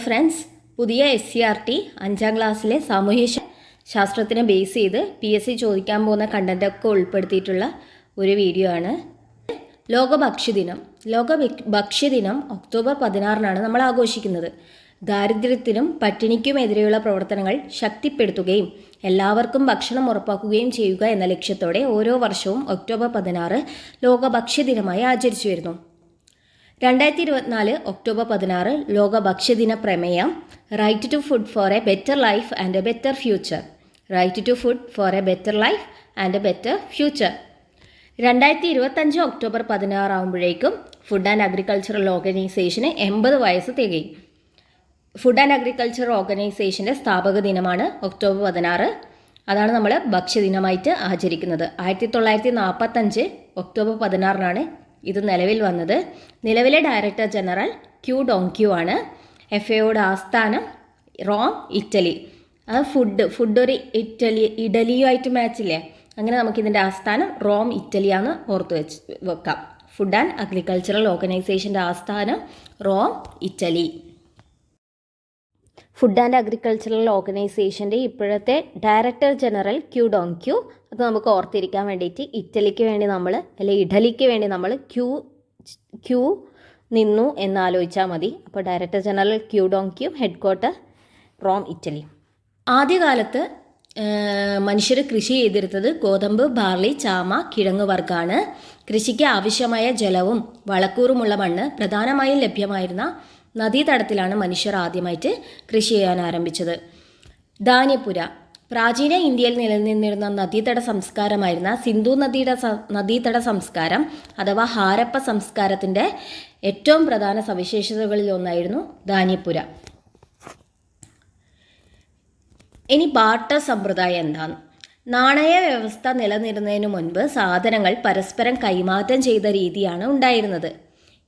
Friends, പുതിയ SCERT 5ാം ക്ലാസ്സിലെ സാമൂഹ്യ ശാസ്ത്രത്തിനെ ബേസ് ചെയ്ത് PSC ചോദിക്കാൻ പോകുന്ന കണ്ടൻറ്റൊക്കെ ഉൾപ്പെടുത്തിയിട്ടുള്ള ഒരു വീഡിയോ ആണ്. ലോക ഭക്ഷ്യദിനം. ഭക്ഷ്യദിനം ഒക്ടോബർ 16 നമ്മൾ ആഘോഷിക്കുന്നത്. ദാരിദ്ര്യത്തിനും പട്ടിണിക്കുമെതിരെയുള്ള പ്രവർത്തനങ്ങൾ ശക്തിപ്പെടുത്തുകയും എല്ലാവർക്കും ഭക്ഷണം ഉറപ്പാക്കുകയും ചെയ്യുക എന്ന ലക്ഷ്യത്തോടെ ഓരോ വർഷവും ഒക്ടോബർ 16 ലോക ഭക്ഷ്യദിനമായി ആചരിച്ചു വരുന്നു. 2024 ഒക്ടോബർ 16 ലോക ഭക്ഷ്യദിന പ്രമേയം right to food for a better life and a better future. Right to food for a better life and a better future. 2025 October 16 ആകുമ്പോഴേക്കും ഫുഡ് ആൻഡ് അഗ്രികൾച്ചറൽ ഓർഗനൈസേഷന് 80 വയസ്സ് തികയും. ഫുഡ് ആൻഡ് അഗ്രികൾച്ചറൽ ഓർഗനൈസേഷൻ്റെ സ്ഥാപക ദിനമാണ് ഒക്ടോബർ 16. അതാണ് നമ്മൾ ഭക്ഷ്യദിനമായിട്ട് ആചരിക്കുന്നത്. 1945 ഒക്ടോബർ 16 ഇത് നിലവിൽ വന്നത്. നിലവിലെ ഡയറക്ടർ ജനറൽ ക്യൂ ഡോങ്ക്യൂ ആണ്. FAOയുടെ ആസ്ഥാനം റോം, ഇറ്റലി. അത് ഫുഡ് ഒരു ഇഡലിയുമായിട്ട് മാച്ചില്ലേ, അങ്ങനെ നമുക്കിതിൻ്റെ ആസ്ഥാനം റോം, ഇറ്റലിയാന്ന് ഓർത്ത് വെക്കാം. ഫുഡ് ആൻഡ് അഗ്രികൾച്ചറൽ ഓർഗനൈസേഷൻ്റെ ആസ്ഥാനം Rome, Italy. Food and agricultural ഓർഗനൈസേഷൻ്റെ ഇപ്പോഴത്തെ ഡയറക്ടർ ജനറൽ ക്യൂ ഡോങ്ക്യൂ. അത് നമുക്ക് ഓർത്തിരിക്കാൻ വേണ്ടിയിട്ട് ഇറ്റലിക്ക് വേണ്ടി നമ്മൾ ഇഡലിക്ക് വേണ്ടി നമ്മൾ ക്യൂ നിന്നു എന്നാലോചിച്ചാൽ മതി. അപ്പോൾ director general Qu Dongyu, head quarter Rome, Italy. ആദ്യകാലത്ത് മനുഷ്യർ കൃഷി ചെയ്തിരുന്നത് ഗോതമ്പ്, ബാർലി, ചാമ, കിഴങ്ങ് വർഗ്ഗമാണ്. കൃഷിക്ക് ആവശ്യമായ ജലവും വളക്കൂറുമുള്ള മണ്ണ് പ്രധാനമായും ലഭ്യമായിരുന്ന നദീതടത്തിലാണ് മനുഷ്യർ ആദ്യമായിട്ട് കൃഷി ചെയ്യാൻ ആരംഭിച്ചത്. ധാന്യപ്പുര. പ്രാചീന ഇന്ത്യയിൽ നിലനിന്നിരുന്ന നദീതട സംസ്കാരമായിരുന്ന സിന്ധു നദീതട സംസ്കാരം അഥവാ ഹാരപ്പ സംസ്കാരത്തിൻ്റെ ഏറ്റവും പ്രധാന സവിശേഷതകളിൽ ഒന്നായിരുന്നു ധാന്യപ്പുര. ഇനി ബാർട്ടർ സമ്പ്രദായം എന്താണ്? നാണയ വ്യവസ്ഥ നിലനിരുന്നതിന് മുൻപ് സാധനങ്ങൾ പരസ്പരം കൈമാറ്റം ചെയ്ത രീതിയാണ് ഉണ്ടായിരുന്നത്.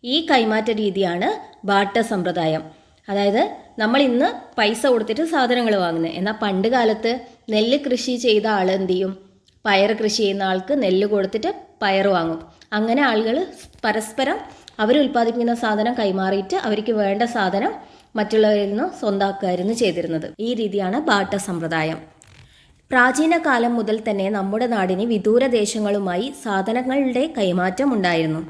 ഈ കൈമാറ്റ രീതിയാണ് ബാർട്ടർ സമ്പ്രദായം. അതായത് നമ്മൾ ഇന്ന് പൈസ കൊടുത്തിട്ട് സാധനങ്ങൾ വാങ്ങുന്നത്. എന്നാൽ പണ്ട് കാലത്ത് നെല്ല് കൃഷി ചെയ്ത ആൾ എന്ത് ചെയ്യും? പയർ കൃഷി ചെയ്യുന്ന ആൾക്ക് നെല്ല് കൊടുത്തിട്ട് പയർ വാങ്ങും. അങ്ങനെ ആളുകൾ പരസ്പരം അവർ ഉൽപ്പാദിപ്പിക്കുന്ന സാധനം കൈമാറിയിട്ട് അവർക്ക് വേണ്ട സാധനം മറ്റുള്ളവരിൽ നിന്ന് സ്വന്തമാക്കുകയായിരുന്നു ചെയ്തിരുന്നത്. ഈ രീതിയാണ് ബാർട്ടർ സമ്പ്രദായം. പ്രാചീന കാലം മുതൽ തന്നെ നമ്മുടെ നാടിന് വിദൂര ദേശങ്ങളുമായി സാധനങ്ങളുടെ കൈമാറ്റം ഉണ്ടായിരുന്നു.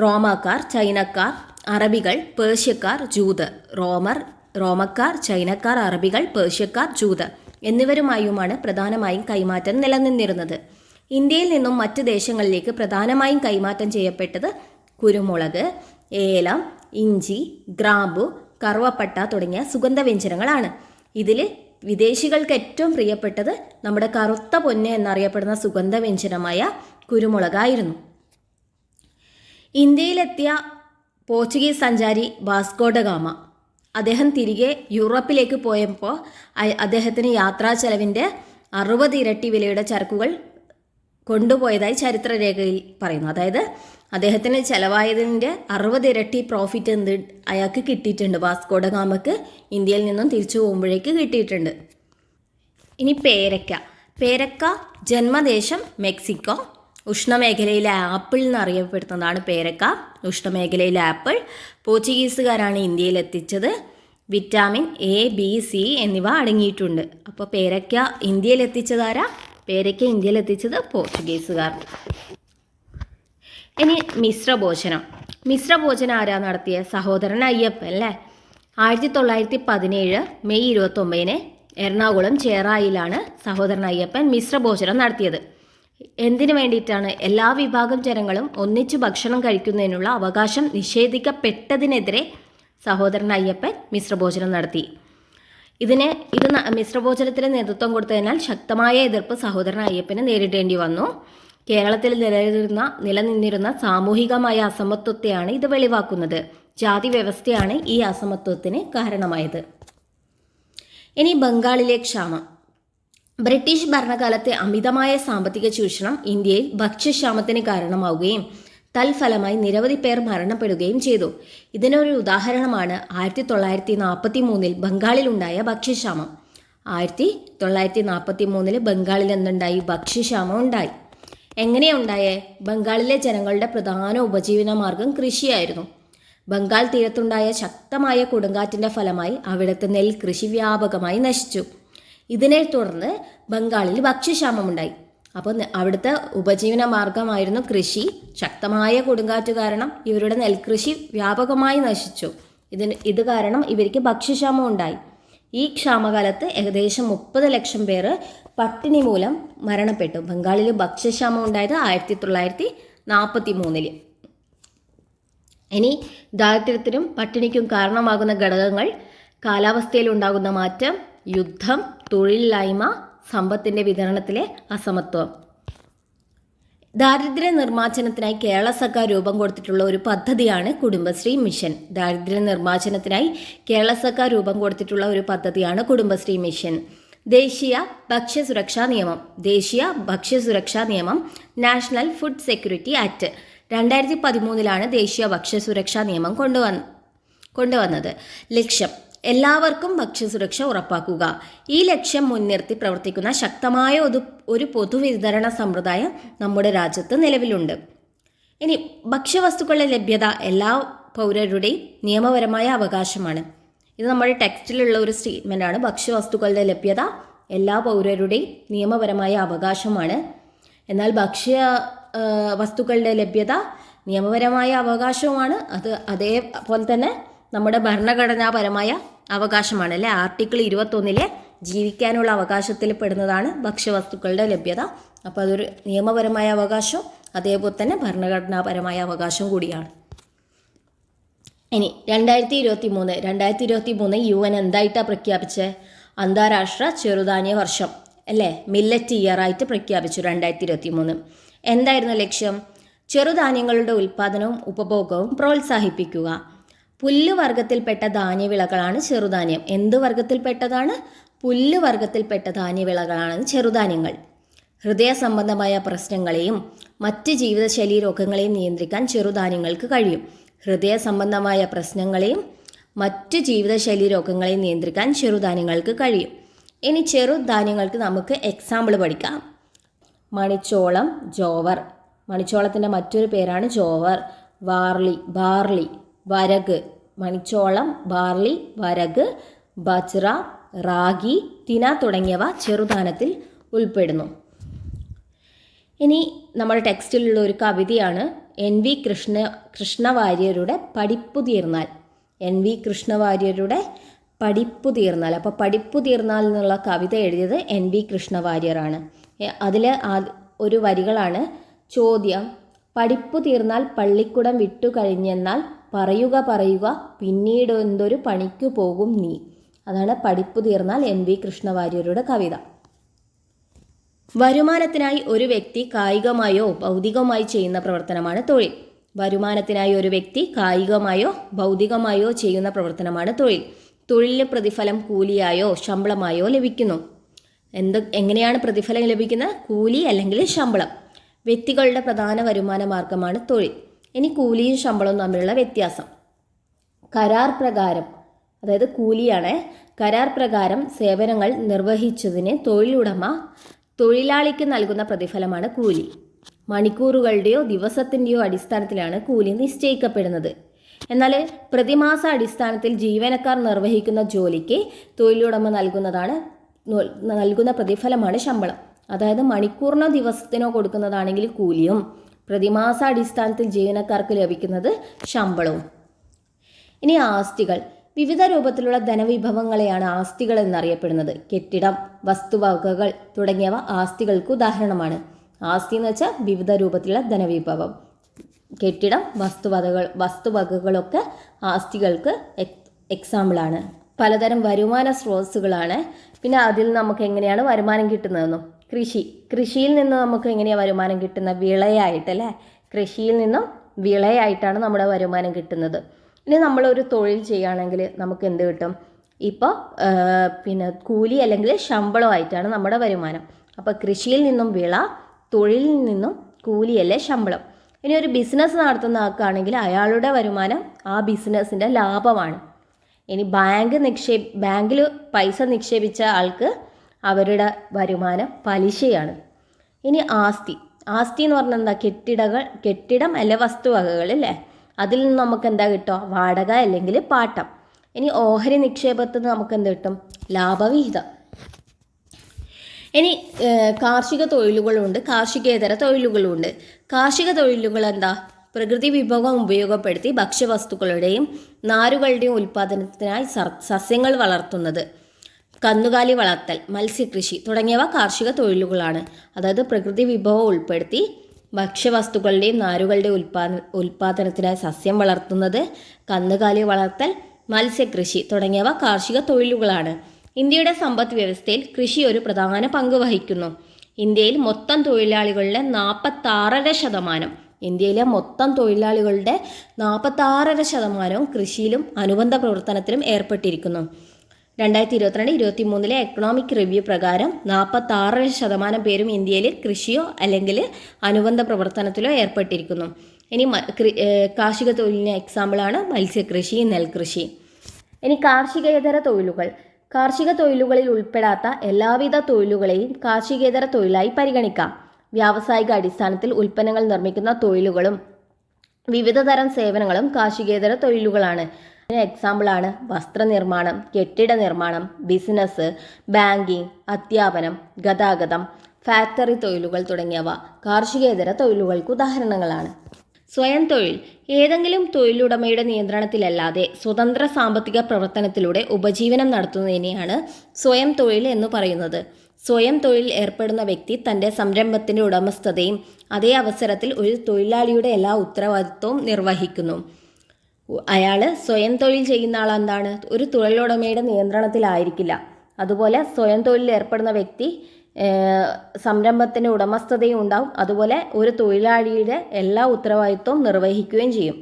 റോമാക്കാർ, ചൈനക്കാർ, അറബികൾ, പേർഷ്യക്കാർ, ജൂതർ. റോമക്കാർ, ചൈനക്കാർ, അറബികൾ, പേർഷ്യക്കാർ, ജൂതർ എന്നിവരുമായുമാണ് പ്രധാനമായും കൈമാറ്റം നിലനിന്നിരുന്നത്. ഇന്ത്യയിൽ നിന്നും മറ്റ് ദേശങ്ങളിലേക്ക് പ്രധാനമായും കൈമാറ്റം ചെയ്യപ്പെട്ടത് കുരുമുളക്, ഏലം, ഇഞ്ചി, ഗ്രാമ്പു, കറുവപ്പട്ട തുടങ്ങിയ സുഗന്ധവ്യഞ്ജനങ്ങളാണ്. ഇതിൽ വിദേശികൾക്ക് ഏറ്റവും പ്രിയപ്പെട്ടത് നമ്മുടെ കറുത്ത പൊന്ന് എന്നറിയപ്പെടുന്ന സുഗന്ധവ്യഞ്ജനമായ കുരുമുളകായിരുന്നു. ഇന്ത്യയിലെത്തിയ പോർച്ചുഗീസ് സഞ്ചാരി വാസ്കോ ഡ ഗാമ അദ്ദേഹം തിരികെ യൂറോപ്പിലേക്ക് പോയപ്പോൾ അദ്ദേഹത്തിന് യാത്രാ ചെലവിൻ്റെ 60 ഇരട്ടി വിലയുടെ ചരക്കുകൾ കൊണ്ടുപോയതായി ചരിത്രരേഖയിൽ പറയുന്നു. അതായത് അദ്ദേഹത്തിന് ചിലവായതിൻ്റെ 60 ഇരട്ടി പ്രോഫിറ്റ് അയാൾക്ക് കിട്ടിയിട്ടുണ്ട്. വാസ്കോ ഡ ഗാമക്ക് ഇന്ത്യയിൽ നിന്നും തിരിച്ചു പോകുമ്പോഴേക്ക് കിട്ടിയിട്ടുണ്ട്. ഇനി പേരക്ക ജന്മദേശം മെക്സിക്കോ. ഉഷ്ണമേഖലയിലെ ആപ്പിൾ എന്നറിയപ്പെടുന്നതാണ് പേരക്ക. ഉഷ്ണമേഖലയിലെ ആപ്പിൾ പോർച്ചുഗീസുകാരാണ് ഇന്ത്യയിൽ എത്തിച്ചത്. വിറ്റാമിൻ A, B, C എന്നിവ അടങ്ങിയിട്ടുണ്ട്. അപ്പോൾ പേരക്ക ഇന്ത്യയിൽ എത്തിച്ചതാരാ? പേരക്ക ഇന്ത്യയിൽ എത്തിച്ചത് പോർച്ചുഗീസുകാർ. ഇനി മിശ്രഭോജനം ആരാ നടത്തിയ? സഹോദരൻ അയ്യപ്പൻ അല്ലേ. 1917 മെയ് 29 എറണാകുളം ചേറായിലാണ് സഹോദരൻ അയ്യപ്പൻ മിശ്രഭോജനം നടത്തിയത്. എന്തിനു വേണ്ടിയിട്ടാണ്? എല്ലാ വിഭാഗം ജനങ്ങളും ഒന്നിച്ചു ഭക്ഷണം കഴിക്കുന്നതിനുള്ള അവകാശം നിഷേധിക്കപ്പെട്ടതിനെതിരെ സഹോദരൻ അയ്യപ്പൻ മിശ്രഭോജനം നടത്തി. ഇത് മിശ്രഭോജനത്തിന് നേതൃത്വം കൊടുത്തതിനാൽ ശക്തമായ എതിർപ്പ് സഹോദരൻ അയ്യപ്പന് നേരിടേണ്ടി വന്നു. കേരളത്തിൽ നിലനിന്നിരുന്ന സാമൂഹികമായ അസമത്വത്തെയാണ് ഇത് വെളിവാക്കുന്നത്. ജാതി വ്യവസ്ഥയാണ് ഈ അസമത്വത്തിന് കാരണമായത്. ഇനി ബംഗാളിലെ ക്ഷാമം. ബ്രിട്ടീഷ് ഭരണകാലത്തെ അമിതമായ സാമ്പത്തിക ചൂഷണം ഇന്ത്യയിൽ ഭക്ഷ്യക്ഷാമത്തിന് കാരണമാവുകയും തൽഫലമായി നിരവധി പേർ മരണപ്പെടുകയും ചെയ്തു. ഇതിനൊരു ഉദാഹരണമാണ് 1943 ബംഗാളിലുണ്ടായ ഭക്ഷ്യക്ഷാമം. 1943 ബംഗാളിൽ എന്തുണ്ടായി? ഭക്ഷ്യക്ഷാമം ഉണ്ടായി. എങ്ങനെയുണ്ടായേ? ബംഗാളിലെ ജനങ്ങളുടെ പ്രധാന ഉപജീവന മാർഗം കൃഷിയായിരുന്നു. ബംഗാൾ തീരത്തുണ്ടായ ശക്തമായ കൊടുങ്കാറ്റിൻ്റെ ഫലമായി അവിടുത്തെ നെൽകൃഷി വ്യാപകമായി നശിച്ചു. ഇതിനെ തുടർന്ന് ബംഗാളിൽ ഭക്ഷ്യക്ഷാമമുണ്ടായി. അപ്പോൾ അവിടുത്തെ ഉപജീവന മാർഗമായിരുന്നു കൃഷി. ശക്തമായ കൊടുങ്കാറ്റ് കാരണം ഇവരുടെ നെൽകൃഷി വ്യാപകമായി നശിച്ചു. ഇത് കാരണം ഇവർക്ക് ഭക്ഷ്യക്ഷാമം ഉണ്ടായി. ഈ ക്ഷാമകാലത്ത് ഏകദേശം 30 ലക്ഷം പേർ പട്ടിണി മൂലം മരണപ്പെട്ടു. ബംഗാളിൽ ഭക്ഷ്യക്ഷാമം ഉണ്ടായത് 1943. ഇനി ദാരിദ്ര്യത്തിനും പട്ടിണിക്കും കാരണമാകുന്ന ഘടകങ്ങൾ: കാലാവസ്ഥയിൽ ഉണ്ടാകുന്ന മാറ്റം, യുദ്ധം, തൊഴിലില്ലായ്മ, സമ്പത്തിൻ്റെ വിതരണത്തിലെ അസമത്വം. ദാരിദ്ര്യ നിർമ്മാർജ്ജനത്തിനായി കേരള സർക്കാർ രൂപം കൊടുത്തിട്ടുള്ള ഒരു പദ്ധതിയാണ് കുടുംബശ്രീ മിഷൻ. ദാരിദ്ര്യ നിർമ്മാർജ്ജനത്തിനായി കേരള സർക്കാർ രൂപം കൊടുത്തിട്ടുള്ള ഒരു പദ്ധതിയാണ് കുടുംബശ്രീ മിഷൻ. ദേശീയ ഭക്ഷ്യസുരക്ഷാ നിയമം നാഷണൽ ഫുഡ് സെക്യൂരിറ്റി ആക്ട് 2013 ദേശീയ ഭക്ഷ്യസുരക്ഷാ നിയമം കൊണ്ടുവന്നത്. ലക്ഷ്യം: എല്ലാവർക്കും ഭക്ഷ്യസുരക്ഷ ഉറപ്പാക്കുക. ഈ ലക്ഷ്യം മുൻനിർത്തി പ്രവർത്തിക്കുന്ന ശക്തമായ ഒരു പൊതുവിതരണ സമ്പ്രദായം നമ്മുടെ രാജ്യത്ത് നിലവിലുണ്ട്. ഇനി ഭക്ഷ്യവസ്തുക്കളുടെ ലഭ്യത എല്ലാ പൗരരുടെയും നിയമപരമായ അവകാശമാണ്. ഇത് നമ്മുടെ ടെക്സ്റ്റിലുള്ള ഒരു സ്റ്റേറ്റ്മെൻ്റാണ്. ഭക്ഷ്യവസ്തുക്കളുടെ ലഭ്യത എല്ലാ പൗരരുടെയും നിയമപരമായ അവകാശമാണ്. എന്നാൽ വസ്തുക്കളുടെ ലഭ്യത നിയമപരമായ അവകാശവുമാണ്. അതേപോലെ തന്നെ നമ്മുടെ ഭരണഘടനാപരമായ അവകാശമാണ് അല്ലേ. ആർട്ടിക്കിൾ 21 ജീവിക്കാനുള്ള അവകാശത്തിൽ പെടുന്നതാണ് ഭക്ഷ്യവസ്തുക്കളുടെ ലഭ്യത. അപ്പോൾ അതൊരു നിയമപരമായ അവകാശം, അതേപോലെ തന്നെ ഭരണഘടനാപരമായ അവകാശം കൂടിയാണ്. ഇനി 2023 UN എന്തായിട്ടാണ് പ്രഖ്യാപിച്ചത്? അന്താരാഷ്ട്ര ചെറുധാന്യ വർഷം അല്ലേ, മില്ലറ്റ് ഇയർ ആയിട്ട് പ്രഖ്യാപിച്ചു 2023. എന്തായിരുന്നു ലക്ഷ്യം? ചെറുധാന്യങ്ങളുടെ ഉൽപ്പാദനവും ഉപഭോഗവും പ്രോത്സാഹിപ്പിക്കുക. പുല്ലുവർഗത്തിൽപ്പെട്ട ധാന്യവിളകളാണ് ചെറുധാന്യം. എന്ത് വർഗത്തിൽപ്പെട്ടതാണ്? പുല്ലുവർഗത്തിൽപ്പെട്ട ധാന്യവിളകളാണ് ചെറുധാന്യങ്ങൾ. ഹൃദയ സംബന്ധമായ പ്രശ്നങ്ങളെയും മറ്റ് ജീവിതശൈലി രോഗങ്ങളെയും നിയന്ത്രിക്കാൻ ചെറുധാന്യങ്ങൾക്ക് കഴിയും. ഹൃദയ സംബന്ധമായ പ്രശ്നങ്ങളെയും മറ്റ് ജീവിതശൈലി രോഗങ്ങളെയും നിയന്ത്രിക്കാൻ ചെറുധാന്യങ്ങൾക്ക് കഴിയും. ഇനി ചെറുധാന്യങ്ങൾക്ക് നമുക്ക് എക്സാമ്പിൾ പഠിക്കാം. മണിച്ചോളം, ജോവർ. മണിച്ചോളത്തിൻ്റെ മറ്റൊരു പേരാണ് ജോവർ. ബാർലി, വരക്. മണിച്ചോളം, ബാർലി, വരക്, ബജ്ര, റാഗി, തിന തുടങ്ങിയവ ചെറുധാന്യത്തിൽ ഉൾപ്പെടുന്നു. ഇനി നമ്മുടെ ടെക്സ്റ്റിലുള്ള ഒരു കവിതയാണ് NV കൃഷ്ണവാര്യരുടെ പഠിപ്പു തീർന്നാൽ. NV കൃഷ്ണവാര്യരുടെ പഠിപ്പു തീർന്നാൽ. അപ്പോൾ പഠിപ്പു തീർന്നാൽ എന്നുള്ള കവിത എഴുതിയത് NV കൃഷ്ണവാര്യരാണ്. അതിൽ ഒരു വരികളാണ്: ചോദ്യം: പഠിപ്പു തീർന്നാൽ പള്ളിക്കുടം വിട്ടു കഴിഞ്ഞെന്നാൽ പറയുക പിന്നീട് എന്തൊരു പണിക്കു പോകും നീ. അതാണ് പഠിപ്പു തീർന്നാൽ NV കൃഷ്ണവാര്യരുടെ കവിത. വരുമാനത്തിനായി ഒരു വ്യക്തി കായികമായോ ഭൗതികമായോ ചെയ്യുന്ന പ്രവർത്തനമാണ് തൊഴിൽ. വരുമാനത്തിനായി ഒരു വ്യക്തി കായികമായോ ഭൗതികമായോ ചെയ്യുന്ന പ്രവർത്തനമാണ് തൊഴിൽ. തൊഴിലിന് പ്രതിഫലം കൂലിയായോ ശമ്പളമായോ ലഭിക്കുന്നു. എങ്ങനെയാണ് പ്രതിഫലം ലഭിക്കുന്നത്? കൂലി അല്ലെങ്കിൽ ശമ്പളം. വ്യക്തികളുടെ പ്രധാന വരുമാന മാർഗമാണ് തൊഴിൽ. ഇനി കൂലിയും ശമ്പളവും തമ്മിലുള്ള വ്യത്യാസം: കരാർ പ്രകാരം, അതായത് കൂലിയാണ്. കരാർ പ്രകാരം സേവനങ്ങൾ നിർവഹിച്ചതിന് തൊഴിലുടമ തൊഴിലാളിക്ക് നൽകുന്ന പ്രതിഫലമാണ് കൂലി. മണിക്കൂറുകളുടെയോ ദിവസത്തിൻ്റെയോ അടിസ്ഥാനത്തിലാണ് കൂലി നിശ്ചയിക്കപ്പെടുന്നത്. എന്നാൽ പ്രതിമാസ അടിസ്ഥാനത്തിൽ ജീവനക്കാർ നിർവഹിക്കുന്ന ജോലിക്ക് തൊഴിലുടമ നൽകുന്ന പ്രതിഫലമാണ് ശമ്പളം. അതായത് മണിക്കൂറിനോ ദിവസത്തിനോ കൊടുക്കുന്നതാണെങ്കിൽ കൂലിയും, പ്രതിമാസ അടിസ്ഥാനത്തിൽ ജീവനക്കാർക്ക് ലഭിക്കുന്നത് ശമ്പളവും. ഇനി ആസ്തികൾ. വിവിധ രൂപത്തിലുള്ള ധനവിഭവങ്ങളെയാണ് ആസ്തികൾ എന്നറിയപ്പെടുന്നത്. കെട്ടിടം, വസ്തുവകകൾ തുടങ്ങിയവ ആസ്തികൾക്ക് ഉദാഹരണമാണ്. ആസ്തി എന്ന് വെച്ചാൽ വിവിധ രൂപത്തിലുള്ള ധനവിഭവം. കെട്ടിടം, വസ്തുവകകളൊക്കെ ആസ്തികൾക്ക് എക്സാമ്പിളാണ്. പലതരം വരുമാന സ്രോതസ്സുകളാണ്. പിന്നെ അതിൽ നമുക്ക് എങ്ങനെയാണ് വരുമാനം കിട്ടുന്നതെന്നും. കൃഷിയിൽ നിന്ന് നമുക്ക് എങ്ങനെയാണ് വരുമാനം കിട്ടുന്നത്? വിളയായിട്ടല്ലേ. കൃഷിയിൽ നിന്നും വിളയായിട്ടാണ് നമ്മുടെ വരുമാനം കിട്ടുന്നത്. ഇനി നമ്മളൊരു തൊഴിൽ ചെയ്യുകയാണെങ്കിൽ നമുക്ക് എന്ത് കിട്ടും? ഇപ്പോൾ കൂലി അല്ലെങ്കിൽ ശമ്പളമായിട്ടാണ് നമ്മുടെ വരുമാനം. അപ്പോൾ കൃഷിയിൽ നിന്നും വിള, തൊഴിലിൽ നിന്നും കൂലി അല്ലേ ശമ്പളം. ഇനി ഒരു ബിസിനസ് നടത്തുന്ന ആൾക്കാണെങ്കിൽ അയാളുടെ വരുമാനം ആ ബിസിനസ്സിൻ്റെ ലാഭമാണ്. ഇനി ബാങ്കിൽ പൈസ നിക്ഷേപിച്ച ആൾക്ക് അവരുടെ വരുമാനം പലിശയാണ്. ഇനി ആസ്തി എന്ന് പറഞ്ഞാൽ എന്താ? കെട്ടിടം അല്ലെ വസ്തുവകകൾ അല്ലേ. അതിൽ നിന്ന് നമുക്ക് എന്താ കിട്ടുക? വാടക അല്ലെങ്കിൽ പാട്ടം. ഇനി ഓഹരി നിക്ഷേപത്തിൽ നിന്ന് നമുക്ക് എന്ത് കിട്ടും? ലാഭവിഹിതം. ഇനി കാർഷിക തൊഴിലുകളുണ്ട്, കാർഷികേതര തൊഴിലുകളുണ്ട്. കാർഷിക തൊഴിലുകൾ എന്താ? പ്രകൃതി വിഭവം ഉപയോഗപ്പെടുത്തി ഭക്ഷ്യവസ്തുക്കളുടെയും നാരുകളുടെയും ഉൽപ്പാദനത്തിനായി സസ്യങ്ങൾ വളർത്തുന്നത്, കന്നുകാലി വളർത്തൽ, മത്സ്യകൃഷി തുടങ്ങിയവ കാർഷിക തൊഴിലുകളാണ്. അതായത് പ്രകൃതി വിഭവം ഉൾപ്പെടുത്തി ഭക്ഷ്യവസ്തുക്കളുടെയും നാരുകളുടെയും ഉൽപ്പാദനത്തിനായി സസ്യം വളർത്തുന്നത്, കന്നുകാലി വളർത്തൽ, മത്സ്യകൃഷി തുടങ്ങിയവ കാർഷിക തൊഴിലുകളാണ്. ഇന്ത്യയുടെ സമ്പദ് വ്യവസ്ഥയിൽ കൃഷി ഒരു പ്രധാന പങ്ക് വഹിക്കുന്നു. ഇന്ത്യയിൽ മൊത്തം തൊഴിലാളികളുടെ 46.5%, ഇന്ത്യയിലെ മൊത്തം തൊഴിലാളികളുടെ 46.5% കൃഷിയിലും അനുബന്ധ പ്രവർത്തനത്തിലും ഏർപ്പെട്ടിരിക്കുന്നു. 2022-23 എക്കണോമിക് റിവ്യൂ പ്രകാരം 46% പേരും ഇന്ത്യയിൽ കൃഷിയോ അല്ലെങ്കിൽ അനുബന്ധ പ്രവർത്തനത്തിലോ ഏർപ്പെട്ടിരിക്കുന്നു. ഇനി കാർഷിക തൊഴിലിന് എക്സാമ്പിളാണ് മത്സ്യകൃഷി, നെൽകൃഷി. ഇനി കാർഷികേതര തൊഴിലുകൾ. കാർഷിക തൊഴിലുകളിൽ ഉൾപ്പെടാത്ത എല്ലാവിധ തൊഴിലുകളെയും കാർഷികേതര തൊഴിലായി പരിഗണിക്കാം. വ്യാവസായിക അടിസ്ഥാനത്തിൽ ഉൽപ്പന്നങ്ങൾ നിർമ്മിക്കുന്ന തൊഴിലുകളും വിവിധ തരം സേവനങ്ങളും കാർഷികേതര തൊഴിലുകളാണ്. എക്സാമ്പിളാണ് വസ്ത്രനിർമ്മാണം, കെട്ടിട നിർമ്മാണം, ബിസിനസ്, ബാങ്കിങ്, അധ്യാപനം, ഗതാഗതം, ഫാക്ടറി തൊഴിലുകൾ തുടങ്ങിയവ കാർഷികേതര തൊഴിലുകൾക്ക് ഉദാഹരണങ്ങളാണ്. സ്വയം തൊഴിൽ. ഏതെങ്കിലും തൊഴിലുടമയുടെ നിയന്ത്രണത്തിലല്ലാതെ സ്വതന്ത്ര സാമ്പത്തിക പ്രവർത്തനത്തിലൂടെ ഉപജീവനം നടത്തുന്നതിനെയാണ് സ്വയം തൊഴിൽ എന്ന് പറയുന്നത്. സ്വയം തൊഴിൽ ഏർപ്പെടുന്ന വ്യക്തി തൻ്റെ സംരംഭത്തിൻ്റെ ഉടമസ്ഥതയും അതേ അവസരത്തിൽ ഒരു തൊഴിലാളിയുടെ എല്ലാ ഉത്തരവാദിത്വവും നിർവഹിക്കുന്നു. അയാൾ സ്വയം തൊഴിൽ ചെയ്യുന്ന ആളെന്താണ്? ഒരു തൊഴിലുടമയുടെ നിയന്ത്രണത്തിലായിരിക്കില്ല. അതുപോലെ സ്വയം തൊഴിലിൽ ഏർപ്പെടുന്ന വ്യക്തി സംരംഭത്തിൻ്റെ ഉടമസ്ഥതയും ഉണ്ടാവും. അതുപോലെ ഒരു തൊഴിലാളിയുടെ എല്ലാ ഉത്തരവാദിത്വവും നിർവഹിക്കുകയും ചെയ്യും.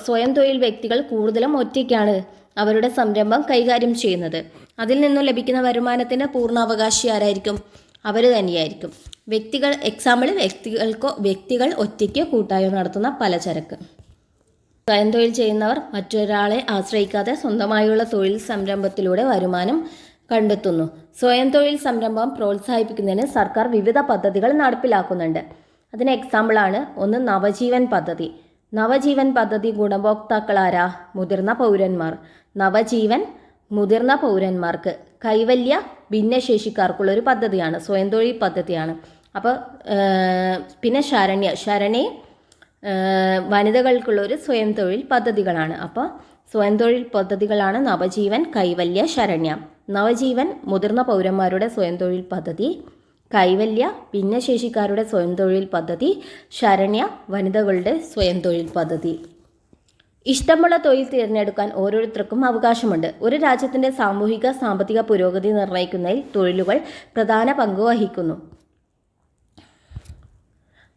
സ്വയം തൊഴിൽ വ്യക്തികൾ കൂടുതലും ഒറ്റയ്ക്കാണ് അവരുടെ സംരംഭം കൈകാര്യം ചെയ്യുന്നത്. അതിൽ നിന്നും ലഭിക്കുന്ന വരുമാനത്തിൻ്റെ പൂർണ്ണാവകാശി ആരായിരിക്കും? അവർ തന്നെയായിരിക്കും. വ്യക്തികൾ ഒറ്റയ്ക്കോ കൂട്ടായോ നടത്തുന്ന പലചരക്ക്. സ്വയം തൊഴിൽ ചെയ്യുന്നവർ മറ്റൊരാളെ ആശ്രയിക്കാതെ സ്വന്തമായുള്ള തൊഴിൽ സംരംഭത്തിലൂടെ വരുമാനം കണ്ടെത്തുന്നു. സ്വയം തൊഴിൽ സംരംഭം പ്രോത്സാഹിപ്പിക്കുന്നതിന് സർക്കാർ വിവിധ പദ്ധതികൾ നടപ്പിലാക്കുന്നുണ്ട്. അതിന് എക്സാമ്പിളാണ് ഒന്ന് നവജീവൻ പദ്ധതി. നവജീവൻ പദ്ധതി ഗുണഭോക്താക്കളാരാ? മുതിർന്ന പൗരന്മാർ. നവജീവൻ മുതിർന്ന പൗരന്മാർക്ക്, കൈവല്യ ഭിന്നശേഷിക്കാർക്കുള്ളൊരു പദ്ധതിയാണ്, സ്വയം തൊഴിൽ പദ്ധതിയാണ്. അപ്പോൾ പിന്നെ ശരണി വനിതകൾക്കുള്ളൊരു സ്വയം തൊഴിൽ പദ്ധതികളാണ്. അപ്പോൾ സ്വയം തൊഴിൽ പദ്ധതികളാണ് നവജീവൻ, കൈവല്യ, ശരണ്യ. നവജീവൻ മുതിർന്ന പൗരന്മാരുടെ സ്വയം തൊഴിൽ പദ്ധതി, കൈവല്യ ഭിന്നശേഷിക്കാരുടെ സ്വയം തൊഴിൽ പദ്ധതി, ശരണ്യ വനിതകളുടെ സ്വയം തൊഴിൽ പദ്ധതി. ഇഷ്ടമുള്ള തൊഴിൽ തിരഞ്ഞെടുക്കാൻ ഓരോരുത്തർക്കും അവകാശമുണ്ട്. ഒരു രാജ്യത്തിൻ്റെ സാമൂഹിക സാമ്പത്തിക പുരോഗതി നിർണ്ണയിക്കുന്നതിൽ തൊഴിലുകൾ പ്രധാന പങ്ക് വഹിക്കുന്നു.